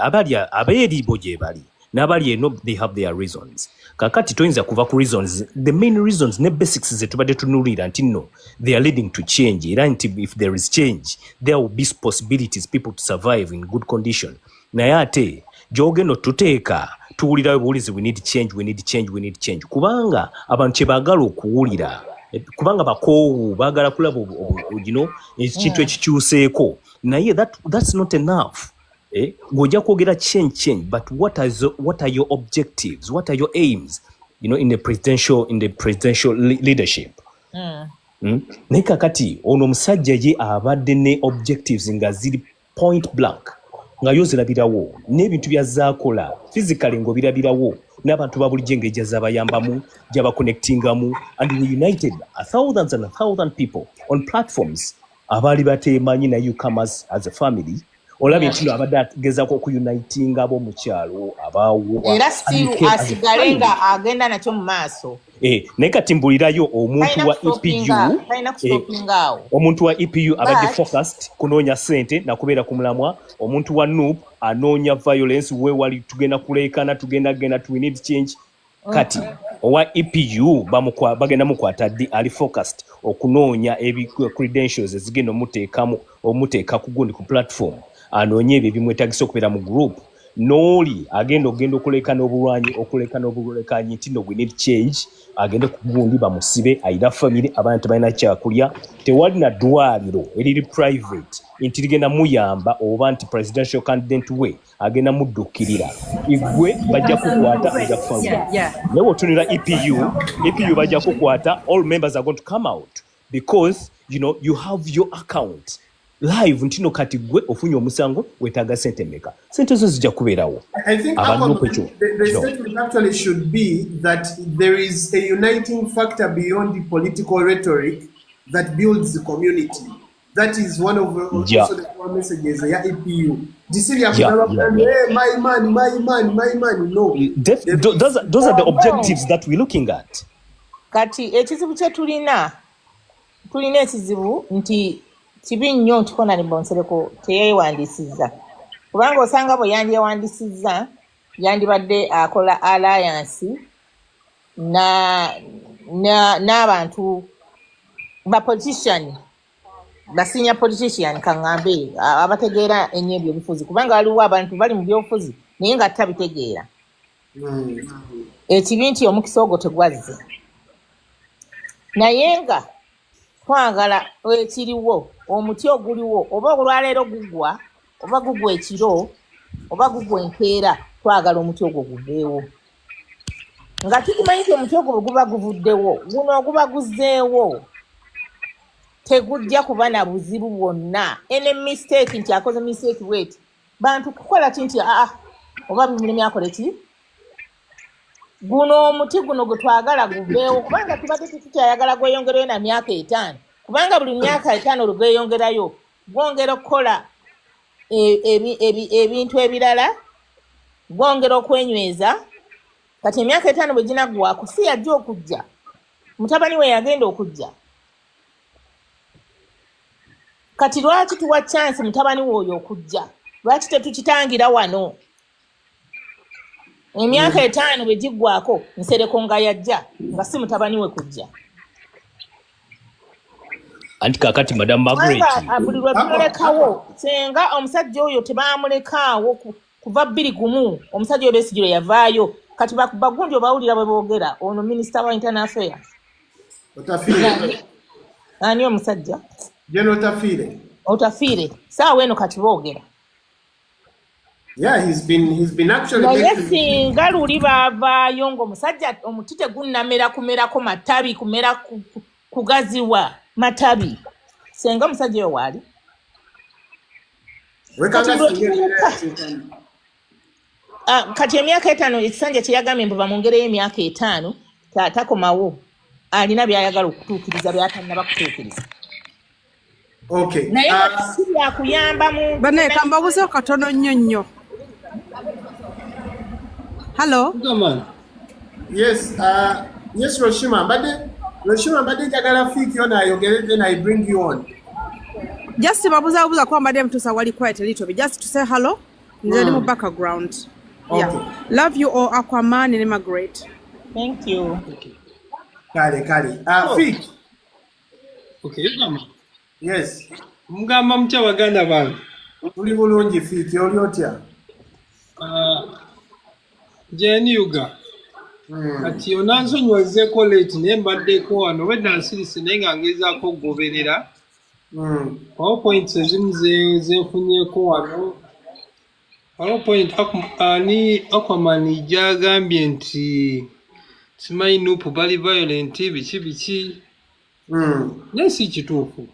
S5: abeeri bo gye bali n'abali eno they have their reasons kakati toyinza kuva ku reasons the main reasons ne basics ze tubadde tunulira nti no they are leading to change era nti if there is change there will be possibilities people to survive in good condition naye ate gyogeno tuteeka tuwulirayo buwulizi we need change kubanga abantu kye baagala okuwulira kubanga bakoowu baagala kulaba ekintu ekikyuseeko naye that's not enough ng'ojja kwogera change but what are your objectives, what are your aims in the presidential leadership naye kakati ono omusajja ye abadde ne objectives nga ziri point blank nga yo zirabirawo n'ebintu byazaakola physically ng'obirabirawo n'abantu babulijjo engeri zabayambamu gyabaconnectingamu and we united thousands and thousands people on platforms abaali bateemanyi naye comers as a family olabye nti abadde agezaako okuyunitinga ab'omu kyalo abaawo
S4: era still asigale nga agenda nakyo mu maaso
S5: naye kati mbulirayo omuntu wa EPU abadde focused kunoonya ssente nakubeera ku mulamwa omuntu wa NUP anoonya violence wewali tugenda kuleekana tugenda we need change kati owa EPU bagenda mukwata ddi ali focused okunoonya credentials ezigenda omuteeka ku gundi ku platform anoonye ebyo ebimwetagisa okubeera mu group n'oli agenda okuleekana obulwekanyi nti no we need change agende ku gundi bamusibe ayina family abaana tebalina kyakulya tewali na ddwaliro eriri private nti ligenda muyamba oba nti presidential candidate we agenda muddukirira igwe bajja kukwata ajja kufa naye otunira EPU bajja kukwata all members are going to come out because you have your account live ntino kati gwe ofunye omusango wetaaga sente meka sente zo zijja kubeerawo.
S2: I think the statement actually should be that there is a uniting factor beyond the political rhetoric that builds the community. That is one of also the core messages ya EPU. My money. No.
S5: Those are the objectives that we're looking at.
S4: Kati ekizibu kye tulina ekizibu nti kibi nnyo nti Honorable Nsereko teyeewandiisizza kubanga osanga bwe yandyewandiisizza yandibadde akola alliance n'abantu senior politician kaŋŋambe abategeera ennyo ebyo ebifuzi kubanga waliwo abantu bali mu byobufuzi naye nga tabitegeera ekibi nti omukisa ogwo tegwazze naye nga twagala ekiriwo omuti oguliwo oba olwaleero gugwa oba gugwa ekiro oba gugwa enkeera twagala omuti ogwo guveewo nga tukimanyi nti omuti ogwo guba guvuddewo guno oguba guzzeewo tegujja kuba na buzibu bwonna ene mistake nti akoze mistake wet bantu kukola nti oba bimulemi akole ki guno omuti guno gwe twagala guveewo kubanga tubadde tukyayagala gweyongereyo na myaka 5 kubanga buli myaka 5 olugweyongerayo gwongera okukola ebintu ebirala gwongera okwenyweza kati emyaka 5 bwe ginagwako si yajja okujja mutabani we yagenda okujja kati lwaki tuwa chance mutabani we oyo okujja lwaki tetukitangira wano emyaka 5 bwe giggwako Nsereko nga yajja nga si mutabani we kujja
S5: anti kakati Madam Margaret
S4: buli lwe bamulekawo senga omusajja oyo tebamulekaawo kuva 2 omusajja oyo Besigire yavaayo kati bagundi obawulira bwe boogera ono Minister wa Internal Affairs ani omusajja Otafiire saawa eno kati boogera
S2: he's been actually
S4: naye singa luli baavaayo ng'omusajja omutite gunnamera kumerako matabi kumera kugaziwa matabi senga omusajja oyo waali kati emyaka 5 ekisanja kyeyagambye mbu bamwongereyo emyaka 5 takomawo alina byayagala okutuukiriza byatannaba kutuukiriza naye si byakuyamba mu
S7: bane kambabuze katono nnyo hello
S2: yes Roshima mbadde njagala fiiki ono ayogere then I bring you on
S7: just babuza kwa madam to wali quiet a little bit just to say hello nze mu background yeah love you all Aquaman and Margaret
S4: thank you
S2: kale fiiki
S8: mama
S2: yes
S8: mugamba mutya baganda bange
S2: tuli bulungi fiiki oli otya
S8: Uga kati onansonyiwazeeko late naye mbaddeko wano wedda nsirise naye nga ngezaako okugoberera powerpoints ezimu zenfunyeeko wano powerpoint ani Aquaman gyagambye nti simanyi nupu bali violent biki naye si kituufu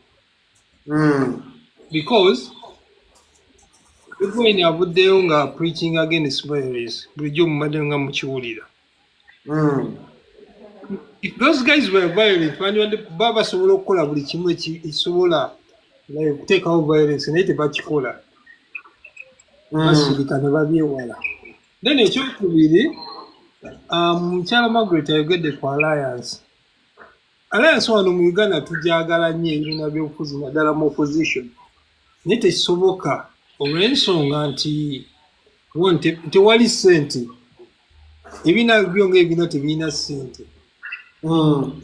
S8: because Bitcoin avuddeyo nga preaching against violence bulijjo mumadde nga mukiwulira if those guys were violent baba basobola okukola buli kimu ekisobola okuteekawo violence naye tebakikola basirika ne babyewala then ekyokubiri mukyala Margaret ayogedde ku alliance wano mu Uganda tugyagala nnyo ebibiina by'obufuzi naddala mu opposition naye tekisoboka olw'ensonga nti tewali ssente ebibiina byonga ebibiina tebirina ssente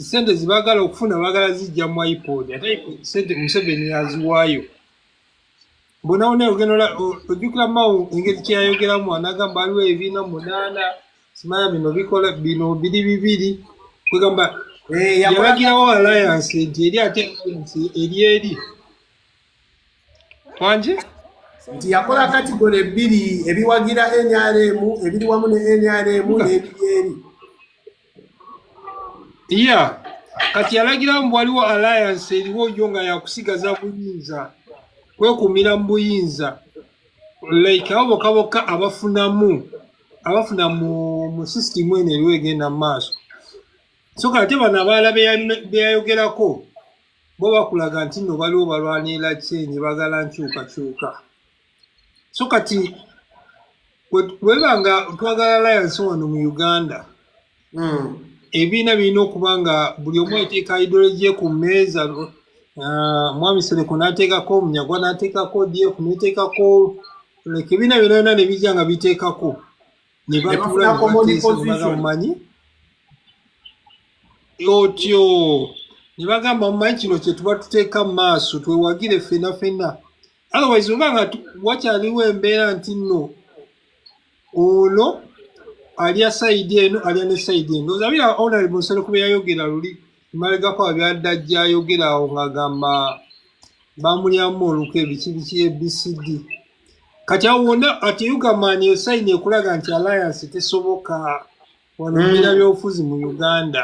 S8: ssente zibagala okufuna bagala zijja mu iPod ate ssente Museveni yaziwaayo bonawona ojjukira mawo engeri kyeyayogeramu anagamba aliwo ebibiina 8 simanya bino bikola bino biri kwegamba yalagirawo alliance nti eri ate eri wanje
S2: nti yakola kategori 2 ebiwagira NRM ebiri wamu ne NRM n'ebiri
S8: kati yalagira mbu waliwo alliance eriwo yo nga yakusigaza buyinza kwekumira mu buyinza like abo bokka abafuna mu system eno eriwo egenda mu maaso so kati bano abaala beyayogerako bo bakulaga nti nno baliwo balwanira kyenyi bagala nkyukakyuka so kati webanga twagala alliance wano mu Uganda ebibiina birina okuba nga buli omu ateeka ideology ku mmeeza mwami Nsereko n'ateekako Munyagwa n'ateekako DF n'ateekako ebibiina byonna ne bijja nga biteekako ne batuula mumanyi otyo ne bagamba mumanyi kino kye tuba tuteeka mu maaso twewagire ffenna otherwise obanga wakyaliwo embeera nti nno ono alya sayidi eno alya ne sayidi eno ozabira honorable Nsereko bye yayogera luli malegako abyadda ajja ayogerawo ng'agamba bamulyamu olukwe biki ABCD kati awo wonna ati Ugamani yo sayini ekulaga nti alliance tesoboka wano bina byobufuzi mu Uganda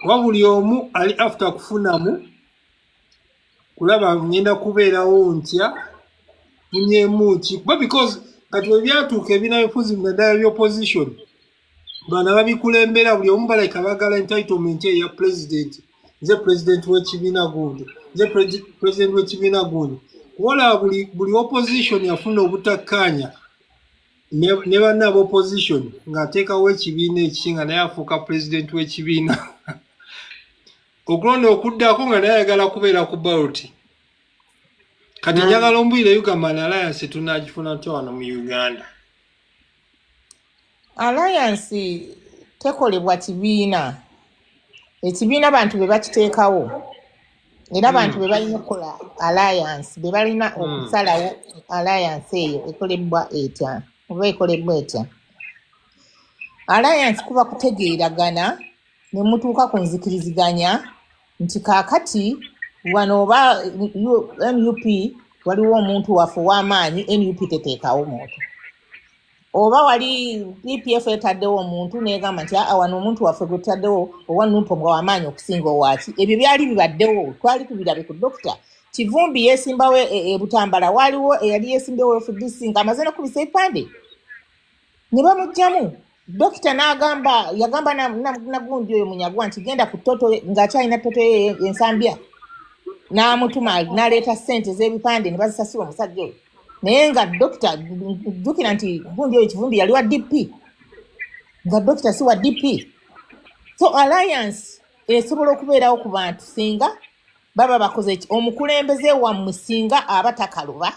S8: wabuli omu ali after kufunamu kulaba ngenda kubeerawo ntya munyemuki kuba because kati webyatuuka ebina byobufuzi mu naddala by'opposition bana babikulembera buli omu baleka bagala entitlement eya president nze president w'ekibiina gundi nze president w'ekibiina gundi kubola buli opposition yafuna obutakkaanya ne banna opposition ng'ateekawo ekibiina ekinga naye afuuka president w'ekibiina okulonda okuddako nga naye ayagala kubeera ku ballot kati njagala ombwire Ugamani alliance tunaagifuna tutya wano mu Uganda
S4: alliance tekolebwa kibiina. Ekibiina bantu be bakiteekawo. Era abantu be balina okukola alliance, be balina okusalawo alliance eyo ekolebwa etya oba ekolebwa etya. Alliance kuba kutegeeragana ne mutuuka ku nzikiriziganya nti kaakati wano oba NUP waliwo omuntu waffe w'amaanyi, NUP teteekawo muntu. Oba wali PPF etaddewo omuntu n'egamba nti wano omuntu waffe gwe tutaddewo owa NUP nga w'amaanyi okusinga owaaki. Ebyo byali bibaddewo, twali tubirabe ku Dokita Kivumbi yeesimbawo Butambala, waliwo eyali yeesimbawo FDC ng'amaze n'okubisa ebipande. Ne bamugyamu. Dokita yagamba na gundi oyo Munyagwa nti genda ku Toto ng'akyalina Toto ensambya. N'amutuma n'aleeta ssente z'ebipande ne bazisasula omusajja oyo. Naye nga Dokita jjukira nti gundi oyo Kivumbi yali wa DP. Nga Dokita si wa DP. So alliance esobola okubeerawo ku bantu singa baba bakoze omukulembeze wammwe singa aba takaloba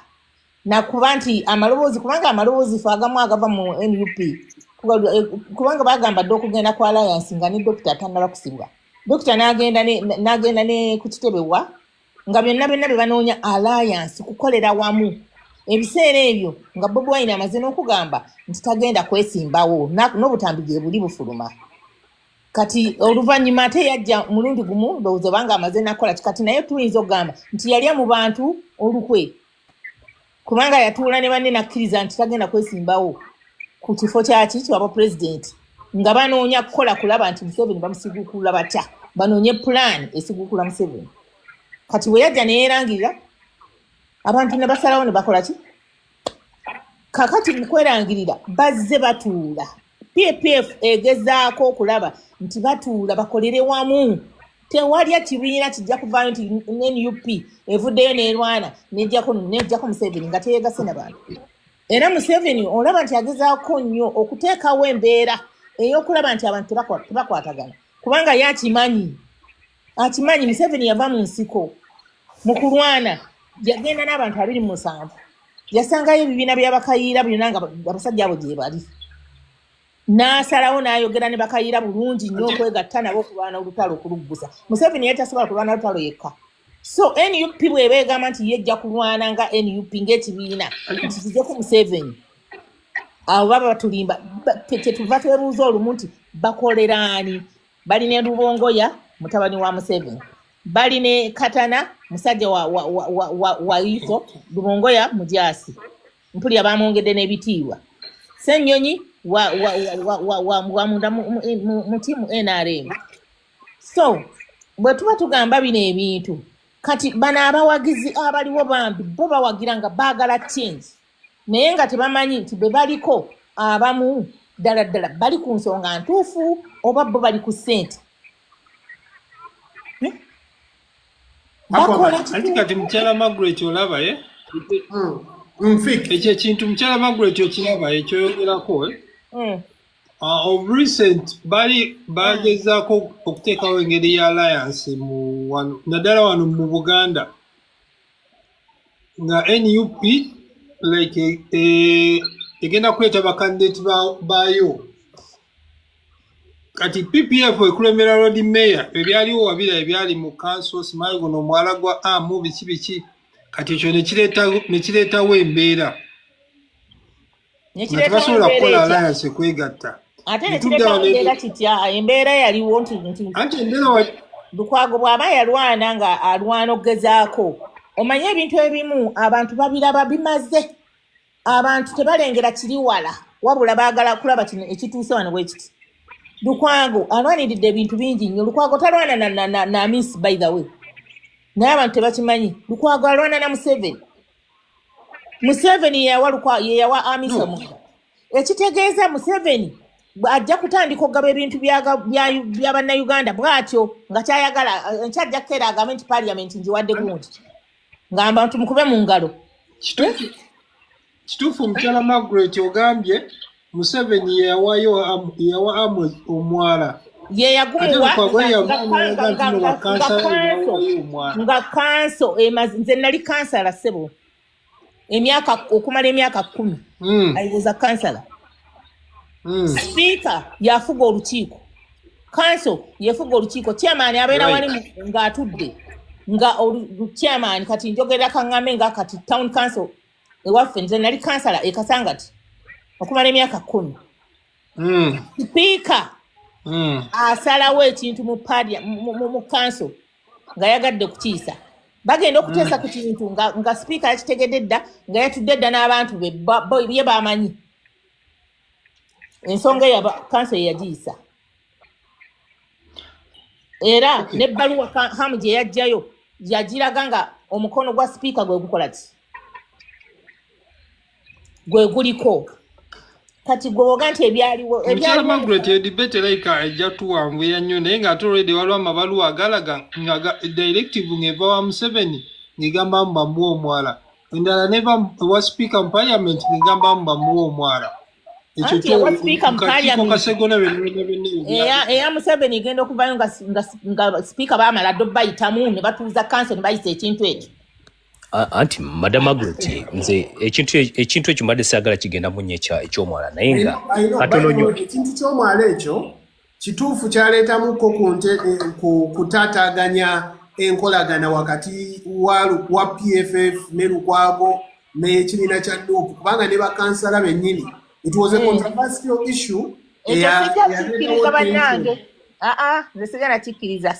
S4: nakuba nti amaloboozi kubanga amaloboozi fe agamu agava mu NUP kubanga bagamba dde okugenda ku alliance nga ne Dokita tannaba kusibwa. Dokita n'agenda ne ku kitebebwa nga byonna bye banoonya alliance kukolera wamu. Ebiseera ebyo nga Bobi Wine amaze n'okugamba nti tagenda kwesimbawo n'obutambi gye buli bufuluma. Kati oluvannyuma ate yajja mulundi gumu ndowooza banga amaze nakola kati naye tuyinza okugamba nti yali mu bantu olukwe kubanga yatuula ne banne nakkiriza nti tagenda kwesimbawo ku kifo kyaki kyaba pulezidenti nga banoonya kukola kulaba nti Museveni bamusiguukula batya, banoonye plan esiguukula Museveni. Kati bwe yajja ne yeerangirira abantu ne basalawo ne bakola ki? Kakati mu kwerangirira bazze batuula. PPF egezaako okulaba nti batuula bakolere wamu. Tewalya kibiina kijja kuvaayo nti NUP evuddeyo n'erwana n'ejjako Museveni nga teyeegase n'abantu. Era Museveni olaba nti agezaako nnyo okuteekawo embeera ey'okulaba nti abantu tebakwatagana. Kubanga ye akimanyi Museveni yava mu nsiko mu kulwana yagenda n'abantu 27. Yasangayo ebibiina by'abakayiira byonna nga abasajja abo gye bali. N'asalawo n'ayogera ne bakayiira bulungi nnyo okwegatta nabo okulwana olutalo okuluggusa. Museveni yali tasobola kulwana olutalo yekka. So NUP bw'eba egamba nti yejja kulwana nga NUP ng'ekibiina nti kijeko Museveni. Abo baba batulimba tetuva twebuuza olumu nti bakoleraani. Bali ne Lubongoya mutabani wa Museveni. Bali ne Katana musajja wa Ifo, Lubongoya Mujaasi. Mpulira bamwongedde n'ebitiibwa. Ssennyonyi wa munda mu tiimu NRM. So bwe tuba tugamba bino ebintu kati bano abawagizi abaliwo bambi bo bawagira nga baagala change naye nga tebamanyi nti be baliko abamu ddala bali ku nsonga ntuufu oba bo bali ku ssente.
S8: Anti kati mukyala Margaret olaba ekyo ekintu mukyala Margaret okiraba ekyoyogerako of recent bali bagezaako okuteekawo engeri ya alliance naddala wano mu Buganda nga NUP like egenda kuleeta bakandidate baayo. Kati PPF ekulembera road mayor ebyaliwo wabira ebyali mu council simanyi guno omwala gwa amu biki kati ekyo ne kireetawo embeera tebasobola kukola alliance kwegatta.
S4: Ate ne kireetawo embeera kitya embeera yaliwo nti
S8: anti embeera
S4: Lukwago bw'aba yalwana nga alwana okugezaako omanye ebintu ebimu abantu babiraba bimaze abantu tebalengera kiri wala wabula baagala kulaba kino ekituuse wano bwe kiti. Lukwago alwaniridde ebintu bingi nnyo. Lukwago talwana na Miss by the way naye abantu tebakimanyi. Lukwago alwana na Museveni yeyawa Amisa Mugga. Ekitegeeza Museveni ajja kutandika okugaba ebintu bya bannayuganda bw'atyo nga kyayagala nkyajja kukeera agambe nti parliament njiwadde gundi ng'abantu mukube mu ngalo.
S8: Kituufu mukyala Margaret ogambye Museveni yeyawa amwe omwala
S4: yeyagumuwa nga kanso nze nali kansala ssebo okumala emyaka 10 I was a kansala. Speaker yafuga olukiiko. Council yefuga olukiiko. Chairman abeera wali ng'atudde. Nga chairman kati njogera kaŋŋambe nga kati town council ewaffe nze nali kansala ekasangati okumala emyaka 10. Speaker asalawo ekintu mu council nga yagadde kukiisa. Bagenda okuteesa ku kintu nga speaker yakitegedde dda nga yatudde dda n'abantu be bamanyi. Ensonga ya council yagiyisa. Era n'ebbaluwa hamu gye yajjayo yagiraga nga omukono gwa speaker gwe gukola ki? Gwe guliko. Kati gwoga nti ebyaliwo
S8: Margaret debate like ejja tuwanvuya nnyo naye ng'ate already waliwo amabaluwa agalaga nga directive ng'eva wa Museveni ng'egamba bamuwa omwala. Endala neva wa speaker mu parliament ng'egamba bamuwa omwala. Ekyo kyo kasegona
S4: eya Museveni igenda okuvayo nga speaker baamala ddo bayitamu ne batuuza council ne bayisa ekintu ekyo.
S5: Anti Madam Margaret nze ekintu ekyo mbadde saagala kigenda mu nnyo eky'omwala naye nga katono nnyo.
S2: Ekintu ky'omwala ekyo kituufu kyaleetamuko kutaataaganya enkolagana wakati wa PFF ne Lukwago n'ekibiina kya NUP kubanga ne bakansala bennyini. It was a controversial issue.
S4: Nze kikkiriza.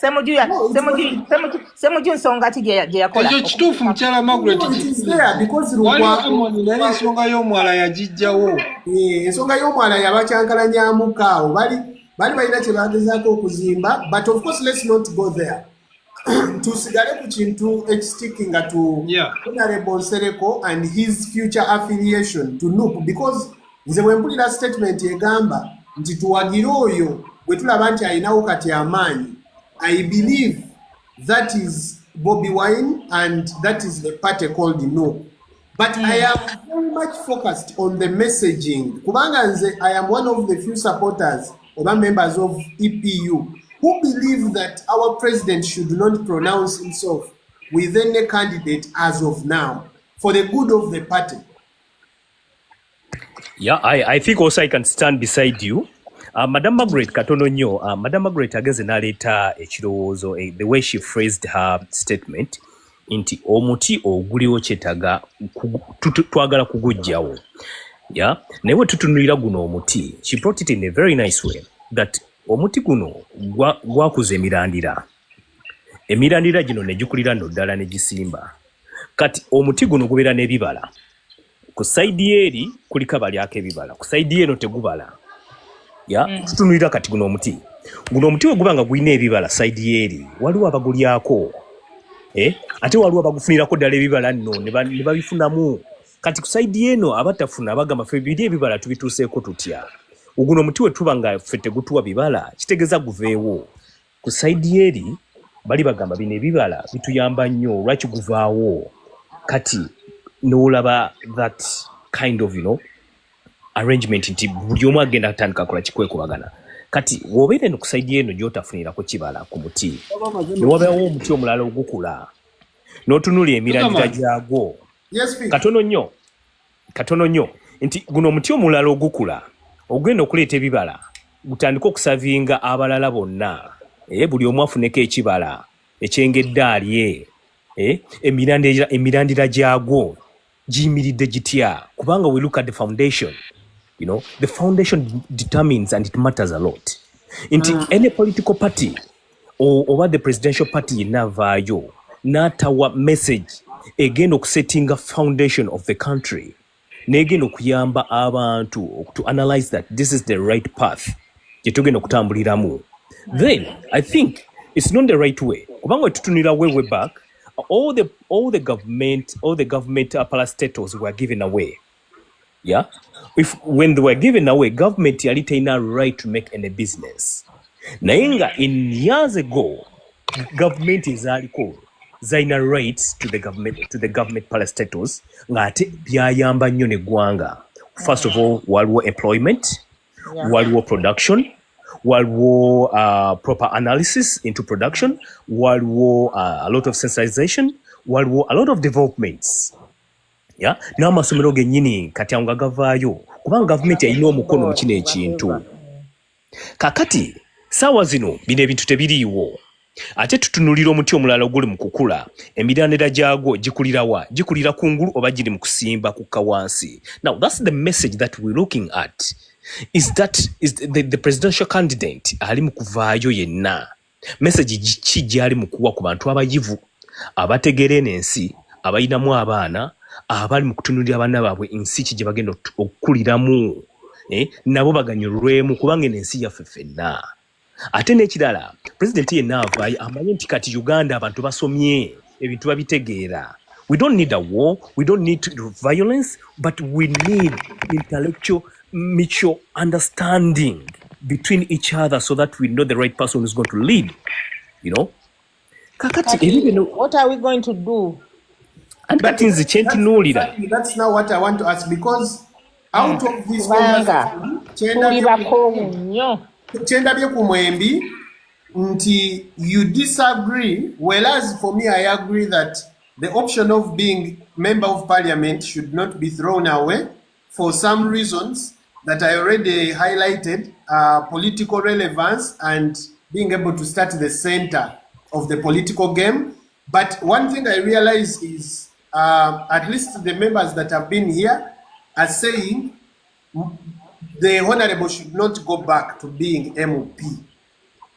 S4: Semuju nsonga ki gye yakola.
S8: Ekyo kituufu mukyala Margaret. Waliwo ensonga y'omwala yagijjawo.
S2: Ensonga y'omwala yabakyankalanyamuko awo. Bali balina kye bagezaako okuzimba. But of course let's not go there. Tusigale ku kintu ekistikinga to Honorable Nsereko and his future affiliation to NUP because nze bwe mpulira statement egamba nti tuwagire oyo bwe tulaba nti alinawo kati amaanyi. I believe that is Bobi Wine and that is the party called NUP. But I am very much focused on the messaging. Kubanga nze I am one of the few supporters or members of EPU who believe that our president should not pronounce himself with any candidate as of now for the good of the party.
S5: Yeah, I think also I can stand beside you. Madam Margaret katono nnyo. Madam Margaret ageze n'aleeta ekirowoozo the way she phrased her statement nti omuti oguliwo kyetaga twagala kugujjawo. Yeah, naye bwe tutunulira guno omuti, she brought it in a very nice way that omuti guno gwakuza emirandira gino ne gikulira nno ddala ne gisimba. Kati omuti guno gubeera n'ebibala. Ku saidi eri kuliko abalyako ebibala, ku saidi eno tegubala. Tutunulira kati guno omuti we guba nga gulina ebibala saidi eri waliwo abagulyako, ate waliwo abagufunirako ddala ebibala nno ne babifunamu. Kati ku saidi eno abatafuna bagamba ffe biri ebibala tubituuseeko tutya. Guno omuti we tuba nga ffe tegutuwa bibala kitegeeza guveewo. Ku saidi eri bali bagamba bino ebibala bituyamba nnyo lwaki guvaawo. Kati n'olaba that kind of arrangement nti buli omu agenda atandika kola kikwekubagana. Kati wobeera eno ku saidi eno gy'otafunirako kibala ku muti ne wabeerawo omuti omulala ogukula n'otunula emirandira gyagwo. Katono nnyo nti guno omuti omulala ogukula ogenda okuleeta ebibala gutandika okusavinga abalala bonna. Buli omu afuneko ekibala ekyengedde alye. Emirandira gyagwo giyimiridde gitya kubanga we look at the foundation. The foundation determines and it matters a lot. Any political party or the presidential party navaayo n'atawa message egenda okusettinga foundation of the country negenda okuyamba abantu to analyze that this is the right path gye tugenda okutambuliramu, then I think it's not the right way. Kubanga tutunira way back, all the government parastatals were given away. Yeah, when they were given away, government yali tayina right to make any business. Nayenga in years ago, government ezaliko zayina rights to the government parastatals ngate byayamba nnyo neggwanga. First of all, waliwo employment, waliwo production, waliwo proper analysis into production, waliwo a lot of sensitization, waliwo a lot of developments. Yeah, n'amasomero gennyini kati awo nga gavaayo kubanga gavumenti yalina omukono mu kino ekintu. Kakati saawa zino bino ebintu tebiriiwo. Ate tutunulira omuti omulala oguli mu kukula, emirandira gyagwo gikulirawa? Gikulira kungulu oba giri mu kusimba kukka wansi? Now that's the message that we're looking at. Is the presidential candidate ali mu kuvaayo yenna? Message ki gyali mu kuwa ku bantu abayivu, abategeera ensi, abayinamu abaana, abali mu kutunulira abaana baabwe ensi ki gye bagenda okukuliramu, nabo baganyulwemu kubanga ensi yaffe ffenna. Ate n'ekirala, pulezidenti yenna avaayo amanye nti kati Uganda abantu basomye, ebintu babitegeera. We don't need a war, we don't need violence, but we need intellectual mutual understanding between each other so that we know the right person who's going to lead, you know.
S4: What are we going to do?
S5: And that's
S2: now what I want to ask, because out of this conversation, you disagree, whereas for me I agree that the option of being member of parliament should not be thrown away for some reasons that I already highlighted, political relevance and being able to start the center of the political game. But one thing I realize is at least the members that have been here are saying the Honorable should not go back to being MOP.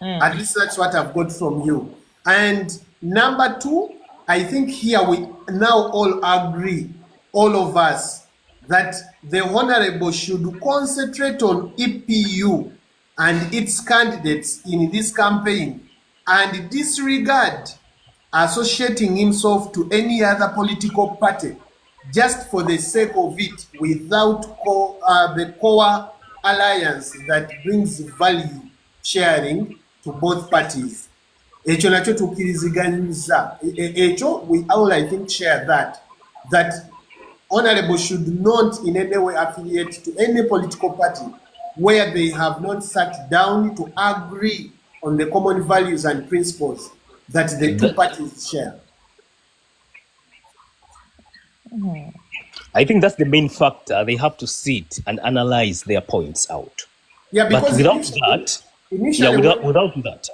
S2: At least that's what I've got from you. And number two, I think here we now all agree, all of us, that the Honorable should concentrate on EPU and its candidates in this campaign and disregard associating himself to any other political party just for the sake of it, without the core alliance that brings value sharing to both parties. Echo nacho tukiriziganyiza. Echo, we all I think share that Honorable should not in any way affiliate to any political party where they have not sat down to agree on the common values and principles that the two parties share.
S5: I think that's the main factor. They have to sit and analyze their points out.
S2: Yeah, because
S5: but without that,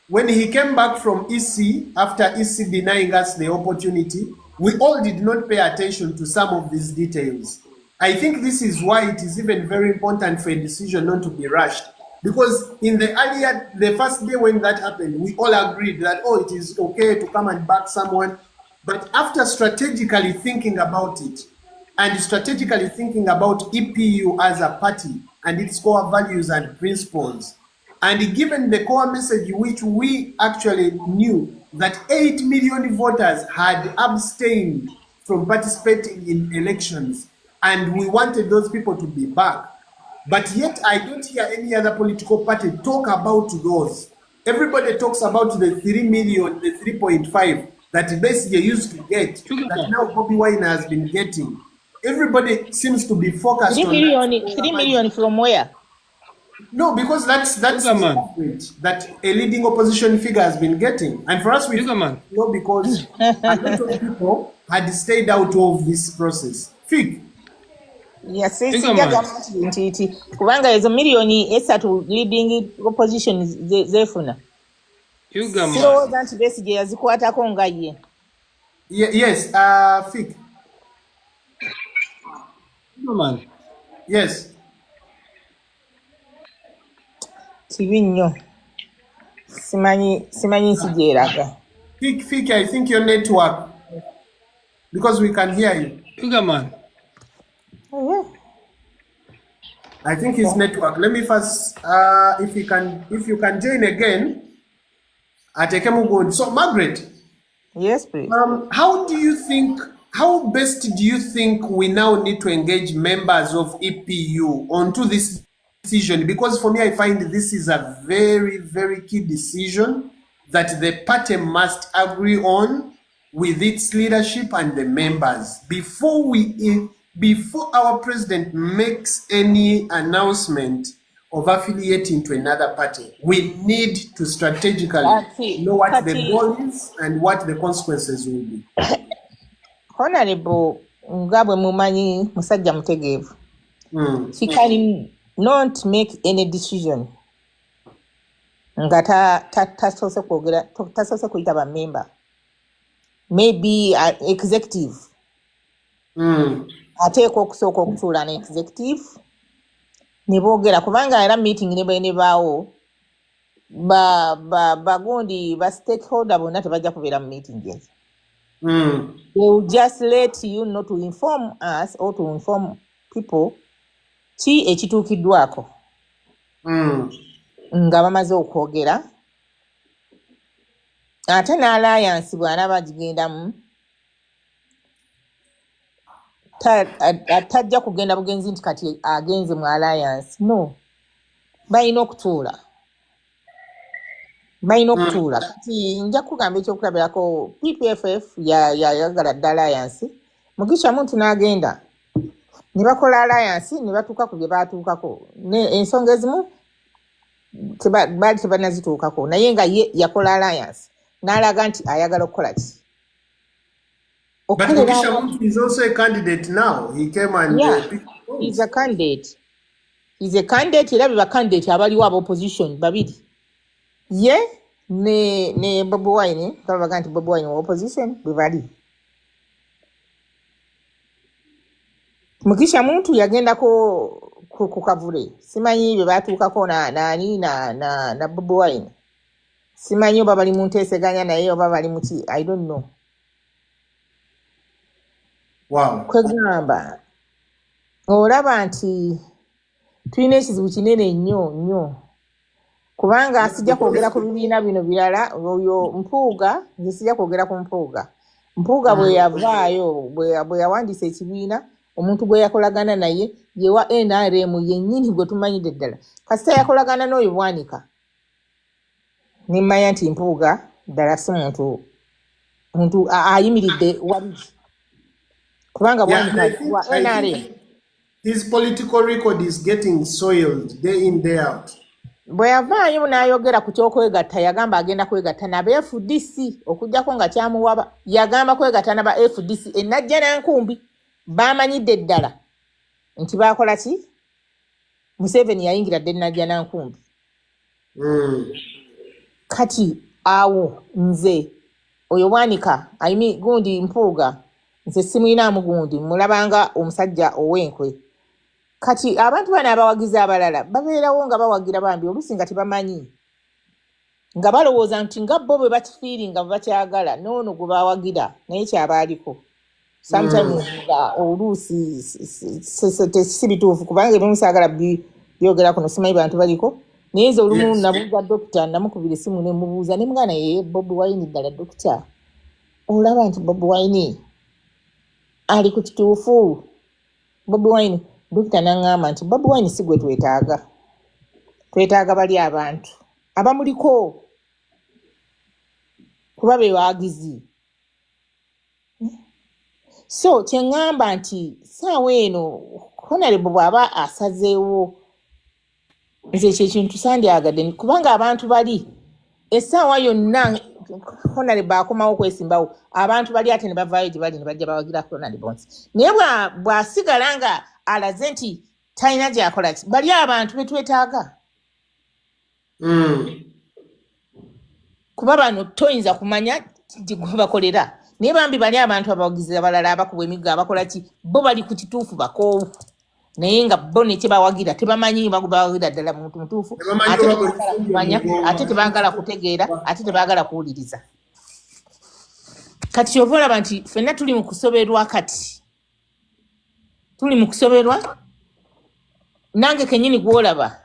S2: when he came back from EC, after EC denying us the opportunity, we all did not pay attention to some of these details. I think this is why it is even very important for a decision not to be rushed. Because in the first day when that happened, we all agreed that, oh, it is okay to come and back someone. But after strategically thinking about it, and strategically thinking about EPU as a party and its core values and principles, and given the core message which we actually knew that 8 million voters had abstained from participating in elections, and we wanted those people to be back. But yet I don't hear any other political party talk about those. Everybody talks about the 3 million, the 3.5 that basically used to get, that now Bobby Wine has been getting. Everybody seems to be focused
S4: 3 million, 3 million from where?
S2: No, because that's the average that a leading opposition figure has been getting. And for us, we know because a lot of people had stayed out of this process. Fig.
S4: Yes, kubanga ezo millioni esatu leading opposition zefuna. Sirowooza nti Besigye yazikwatako nga ye.
S2: Yes, Fig. Yes.
S4: Kibi nnyo. Simanyi nsi eraga.
S2: Fig, I think your network, because we can hear you.
S8: Sugarman.
S4: Oh, yeah.
S2: I think his network. Let me first, if you can join again. So Margaret.
S4: Yes, please.
S2: How best do you think we now need to engage members of EPU onto this decision? Because for me, I find this is a very, very key decision that the party must agree on with its leadership and the members before our president makes any announcement of affiliating to another party. We need to strategically know what the goal is and what the consequences will be.
S4: Honorable nga bwe mumanyi musajja mutegeevu. She can not make any decision. Nga tasose kwogera tasose kuyita ba member. Maybe an executive. Ateekwa okusooka okutuula ne executive ne boogera kubanga era meeting ne bwe nebaawo bagundi ba stakeholder bonna tebajja kubeera mu meeting ezo. They will just let you know to inform us or to inform people ki ekituukiddwako nga bamaze okwogera ate n'alliance bw'anaaba gigendamu tajja kugenda bugenzi nti kati agenze mu alliance. No, balina okutuula kati nja kugamba ekyokulabirako PPFF yayagala Ddala alliance Mugisha muntu n'agenda ne bakola alliance ne batuuka ku bye baatuukako ensonga ezimu baali tebanazituukako naye nga ye yakola alliance n'alaga nti ayagala okukola ki.
S2: But Mugisha Muntu is also a candidate now. He came and
S4: he's a candidate. He's a candidate. Era biba candidate abaliwo aba opposition babiri. Ye ne Bobi Wine kabaga nti Bobi Wine wa opposition bibali. Mugisha Muntu yagenda ku kavule. Simanyi bye batuukako na Bobi Wine. Simanyi oba bali mu nteeseganya naye oba bali muki. I don't know.
S2: Wow.
S4: Kwegamba olaba nti tulina ekizibu kinene nnyo kubanga asijja kwogera ku bibiina bino birala. Oyo Mpuuga nze sijja kwogera ku Mpuuga bwe yavaayo bwe yawandiisa ekibiina omuntu gwe yakolagana naye yewa NRM yennyini gwe tumanyidde ddala kasita yakolagana n'oyo Bwanika nemmanya nti Mpuuga ddala si muntu ayimiridde wabiri kubanga Bwanika wa NRM.
S2: His political record is getting soiled day in day out.
S4: Bwe yavaayo n'ayogera ku ky'okwegatta yagamba agenda kwegatta n'aba FDC okuggyako nga kyamuwaba yagamba kwegatta n'aba FDC enajja nankumbi baamanyidde ddala nti baakola ki. Museveni yayingira dde najja nankumbi. Kati awo nze oyo Bwanika gundi Mpuuga nze simuyinaamu gundi mulabanga omusajja ow'enkwe. Kati abantu bano abawagizi abalala babeerawo nga bawagira bambi oluusi nga tebamanyi nga balowooza nti nga bo bwe bakifiiringa bwe bakyagala noono gwe bawagira naye kyabaaliko. Sometimes nga oluusi si bituufu kubanga ebimu saagala byogera kuno simanyi bantu baliko naye nze olumu nabuuza dokita namukubira essimu ne mubuuza ne mugana ye Bobi Wine ddala dokita olaba nti Bobi Wine ali ku kituufu. Bobi Wine dokita n'aŋŋamba nti Bobi Wine si gwe twetaaga bali abantu abamuliko kuba be bawagizi. So kyeŋŋamba nti saawa eno Honorable bw'aba asazeewo nze ekyo ekintu sandyagadde kubanga abantu bali essaawa yonna Honorable akomawo kwesimbawo abantu bali ate ne bavaayo gye bali ne bajja bawagira Honorable naye bw'asigala nga alaze nti talina gy'akola ki bali abantu be twetaaga. Kuba bano toyinza kumanya gye bakolera naye bambi bali abantu abawagizi abalala abakubwa emiggo abakola ki bo bali ku kituufu bakoowu naye nga bo ne kye bawagira tebamanyi bawagira ddala muntu mutuufu ate tebaagala kumanya ate tebaagala kutegeera ate tebaagala kuwuliriza. Kati kyova olaba nti ffenna tuli mu kusoberwa nange kennyini gw'olaba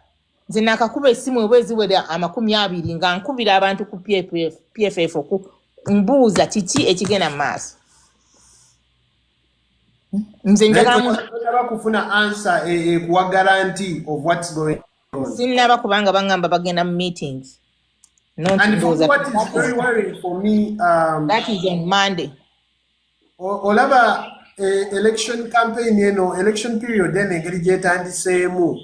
S4: nze naakakuba essimu oba eziwera 20 nga nkubira abantu ku PFF mbuuza kiki ekigenda mu maaso. Nze
S2: njagala kufuna answer kuwa guarantee of what's going on.
S4: Sinnaba kubanga bangamba bagenda mu meetings.
S2: And what is very worrying for me,
S4: that is on Monday.
S2: Olaba election campaign, election period, then engeri gyetandiseemu.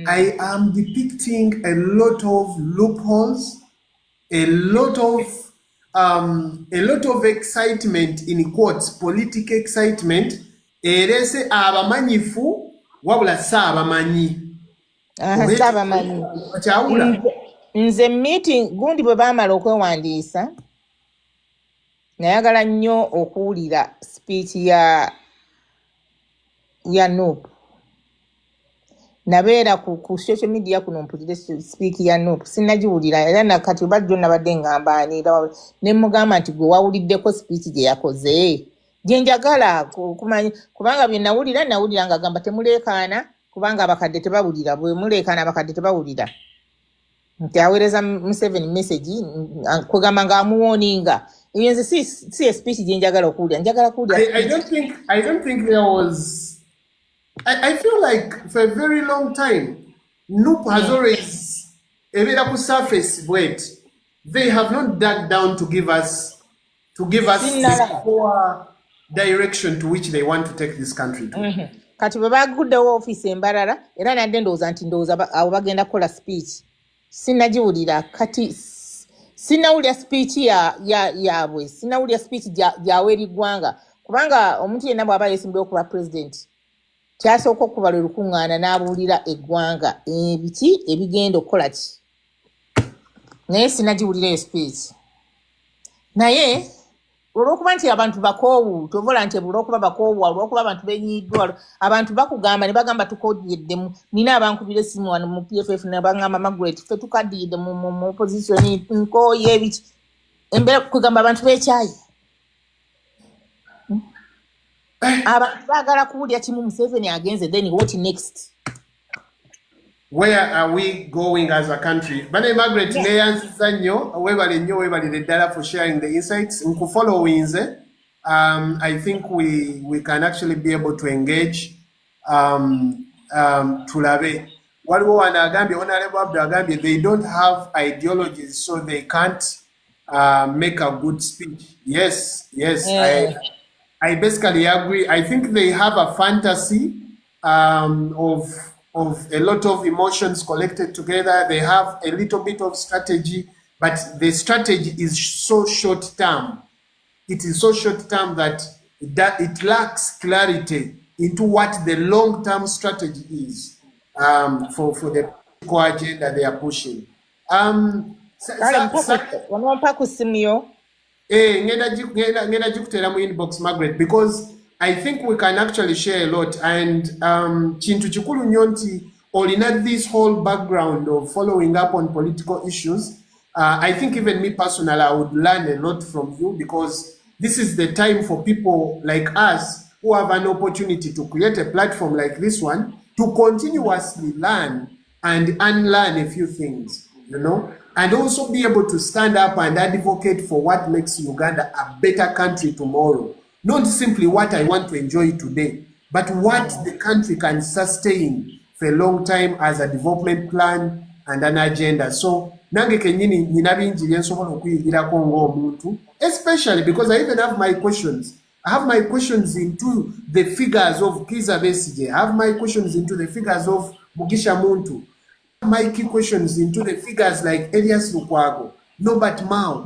S2: I am depicting a lot of loopholes, a lot of excitement in quotes, political excitement. Erese abamanyifu wabula saabamanyi
S4: saabamanyi
S2: akyawula
S4: nze meeting gundi bwe baamala okwewandiisa nayagala nnyo okuwulira speech ya Nuupu. Nabeera ku social media kuno mpulire speech ya Nuupu sinnagiwulira era nakati bajjo nabadde ngamba ne mugamba nti gwe wawuliddeko speech gye yakoze gye njagala kumanya kubanga bye nawulira nga gamba temuleekaana kubanga abakadde tebawulira bwe muleekaana abakadde tebawulira nti aweereza Museveni message kwegamba ng'amuwooninga eyo nze si speech gye njagala okuwulira njagala kuwulira
S2: I don't think there was I feel like for a very long time, Nuupu has always, ebeera ku surface bwet, they have not dug down to give us the core direction to which they want to take this country to.
S4: Kati bwe baguddewo ofiisi embalala era nadde ndowooza abo bagenda kukola speech sinnagiwulira kati sinnawulira speech yaabwe sinnawulira speech gyaweera eggwanga kubanga omuntu yenna bw'aba yeesimbyewo okuba president kyasooka okuba lwe lukuŋŋaana n'abuulira eggwanga ebiki ebigenda okukola ki naye sinnagiwulira eyo speech naye olw'okuba nti abantu bakoowu tovola nti olw'okuba bakoowu olw'okuba abantu benyiddwa abantu bakugamba ne bagamba tukodyeddemu nina abankubira essimu wano mu PFF ne bagamba Margaret ffe tukadiyidde mu opposition nkooye ebiki embeera kugamba abantu b'ekyayi abantu baagala kuwulira kimu Museveni agenze then what next
S2: Where are we going as a country? Bane Margaret neyanziza nnyo weebalire Ddala for sharing the insights. Nkufollowinze. I think we can actually be able to engage. Tulabe. Waliwo wano agambye Honorable Abdu agambye they don't have ideologies so they can't make a good speech. Yes. I basically agree. I think they have a fantasy of a lot of emotions collected together. They have a little bit of strategy, but the strategy is so short term. It is so short term that it lacks clarity into what the long term strategy is for the political agenda they are pushing.
S4: Wampa ku simu yo
S2: ngenda gikutera mu inbox Margaret because I think we can actually share a lot and kintu kikulu nnyo nti olina this whole background of following up on political issues. I think even me personally I would learn a lot from you because this is the time for people like us who have an opportunity to create a platform like this one to continuously learn and unlearn a few things, and also be able to stand up and advocate for what makes Uganda a better country tomorrow. Not simply what I want to enjoy today, but what the country can sustain for a long time as a development plan and an agenda. So, nange kenyini nina bingi bye nsobola okuyigirako ng'omuntu, especially because I even have my questions. I have my questions into the figures of Kizza Besigye. I have my questions into the figures of Mugisha Muntu. I have my key questions into the figures like Elias Lukwago, Norbert Mao.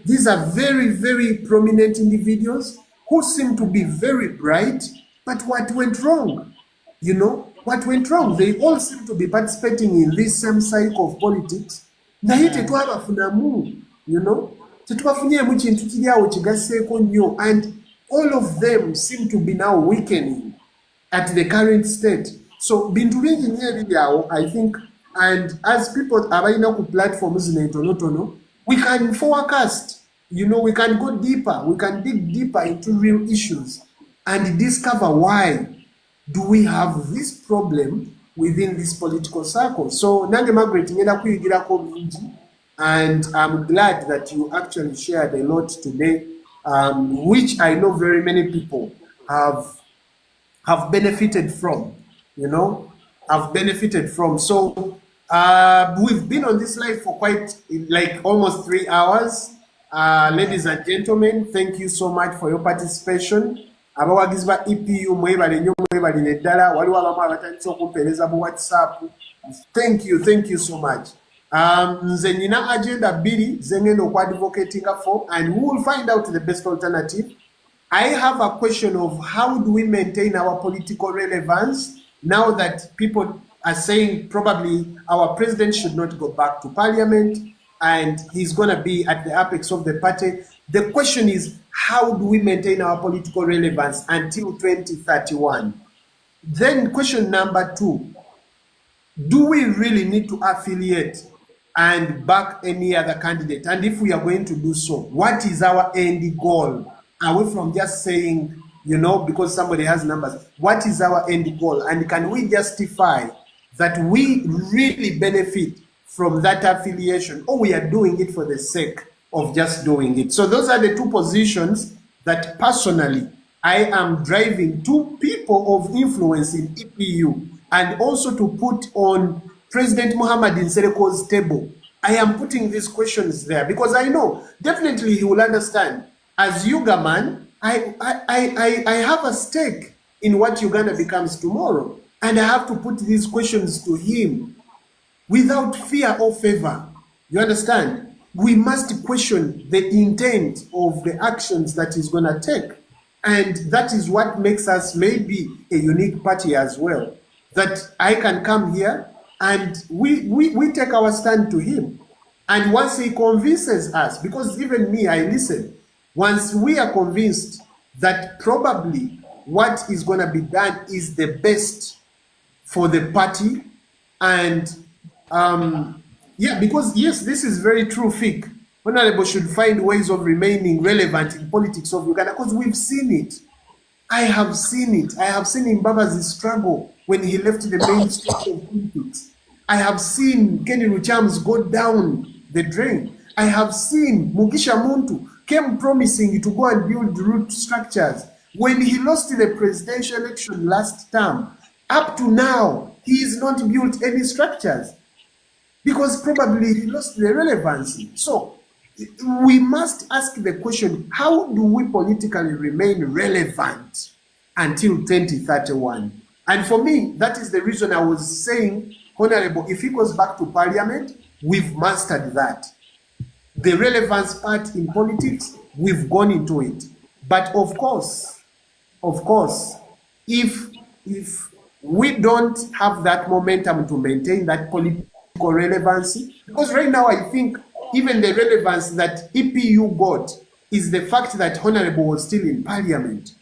S2: These are very, very prominent individuals who seem to be very bright, but what went wrong? What went wrong? They all seem to be participating in this same cycle of politics. Naye tetwabafunamu, tetubafunyeemu kintu kiri awo kigasseeko nnyo, and all of them seem to be now weakening at the current state. So bintu bingi nnyo ebiri awo, I think, and as people abalina ku platforms n'entonotono, we can forecast, we can go deeper, we can dig deeper into real issues and discover why do we have this problem within this political circle. So nange Margaret ngenda kuyigirako bingi, and I'm glad that you actually shared a lot today, which I know very many people have benefited from, have benefited from. So we've been on this live for quite almost 3 hours. Ladies and gentlemen, thank you so much for your participation. Abawagizi ba EPU mwebale nnyo mwebalire ddala, waliwo abamu abatandise okumpeereza mu WhatsApp. Thank you so much. Nze nina agenda 2 zengenda okwadvocatinga for, and we will find out the best alternative. I have a question of how do we maintain our political relevance now that people are saying probably our president should not go back to parliament and he's going to be at the apex of the party. The question is, how do we maintain our political relevance until 2031? Then question number 2, do we really need to affiliate and back any other candidate? And if we are going to do so, what is our end goal? Away from just saying, you know, because somebody has numbers, what is our end goal? And can we justify that we really benefit from that affiliation, or we are doing it for the sake of just doing it? So those are the two positions that personally I am driving to people of influence in EPU, and also to put on President Muhammad Nsereko's table. I am putting these questions there because I know definitely he will understand. As Yuga man, I have a stake in what Uganda becomes tomorrow, and I have to put these questions to him without fear or favor. You understand? We must question the intent of the actions that he's going to take. And that is what makes us maybe a unique party as well. That I can come here and we take our stand to him. And once he convinces us, because even me, I listen, once we are convinced that probably what is going to be done is the best for the party, and yeah, because yes, this is very true, Fik. Honorable should find ways of remaining relevant in politics of Uganda, because we've seen it. I have seen it. I have seen Mbabazi's struggle when he left the mainstream of politics. I have seen Kenny Ruchams go down the drain. I have seen Mugisha Muntu came promising to go and build root structures. When he lost the presidential election last term, up to now, he has not built any structures because probably he lost the relevancy. So we must ask the question, how do we politically remain relevant until 2031? And for me, that is the reason I was saying, Honorable, if he goes back to parliament, we've mastered that. The relevance part in politics, we've gone into it. But of course, if we don't have that momentum to maintain that political relevancy, because right now I think even the relevance that EPU got is the fact that Honorable was still in parliament.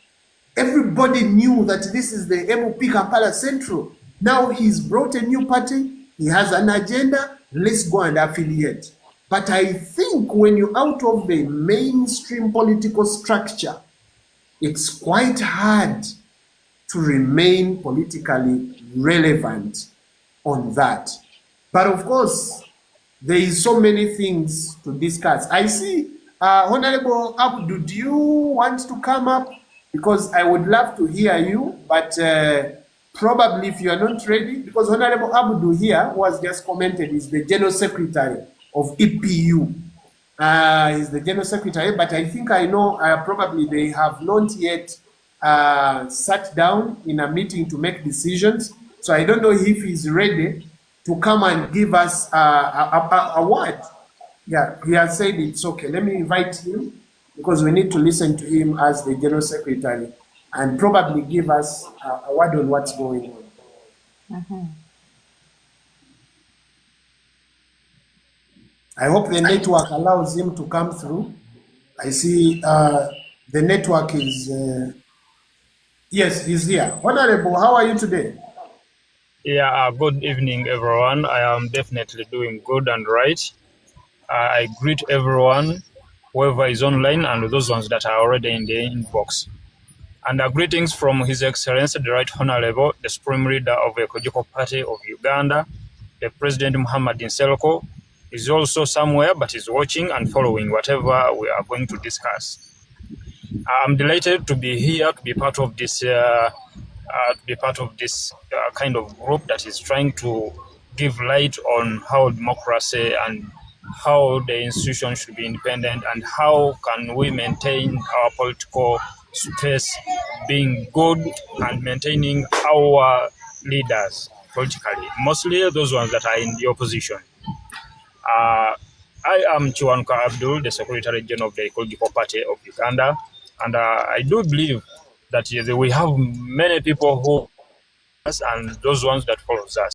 S2: Everybody knew that this is the MOP Kampala Central. Now he's brought a new party, he has an agenda, let's go and affiliate. But I think when you're out of the mainstream political structure, it's quite hard to remain politically relevant on that. But of course, there is so many things to discuss. I see Honorable Abdu, do you want to come up? Because I would love to hear you, but probably if you are not ready, because Honorable Abdu here, who has just commented, is the General Secretary of EPU. He's the General Secretary, but I think I know probably they have not yet sat down in a meeting to make decisions. So I don't know if he's ready to come and give us a word. Yeah, he has said it's okay. Let me invite him because we need to listen to him as the General Secretary and probably give us a word on what's going on. I hope the network allows him to come through. I see the network is, yes, he's here. Honorable, how are you today?
S9: Yeah, good evening, everyone. I am definitely doing good and right. I greet everyone, whoever is online, and those ones that are already in the inbox. And greetings from His Excellency, the Right Honorable, the Supreme Leader of the Ecological Party of Uganda, the President Muhammad Nsereko, is also somewhere, but is watching and following whatever we are going to discuss. I'm delighted to be here, to be part of this kind of group that is trying to give light on how democracy and how the institution should be independent and how can we maintain our political space being good and maintaining our leaders politically, mostly those ones that are in the opposition. I am Chiwanuka Abdul, the Secretary General of the Ecological Party of Uganda, and I do believe that we have many people who and those ones that follows us.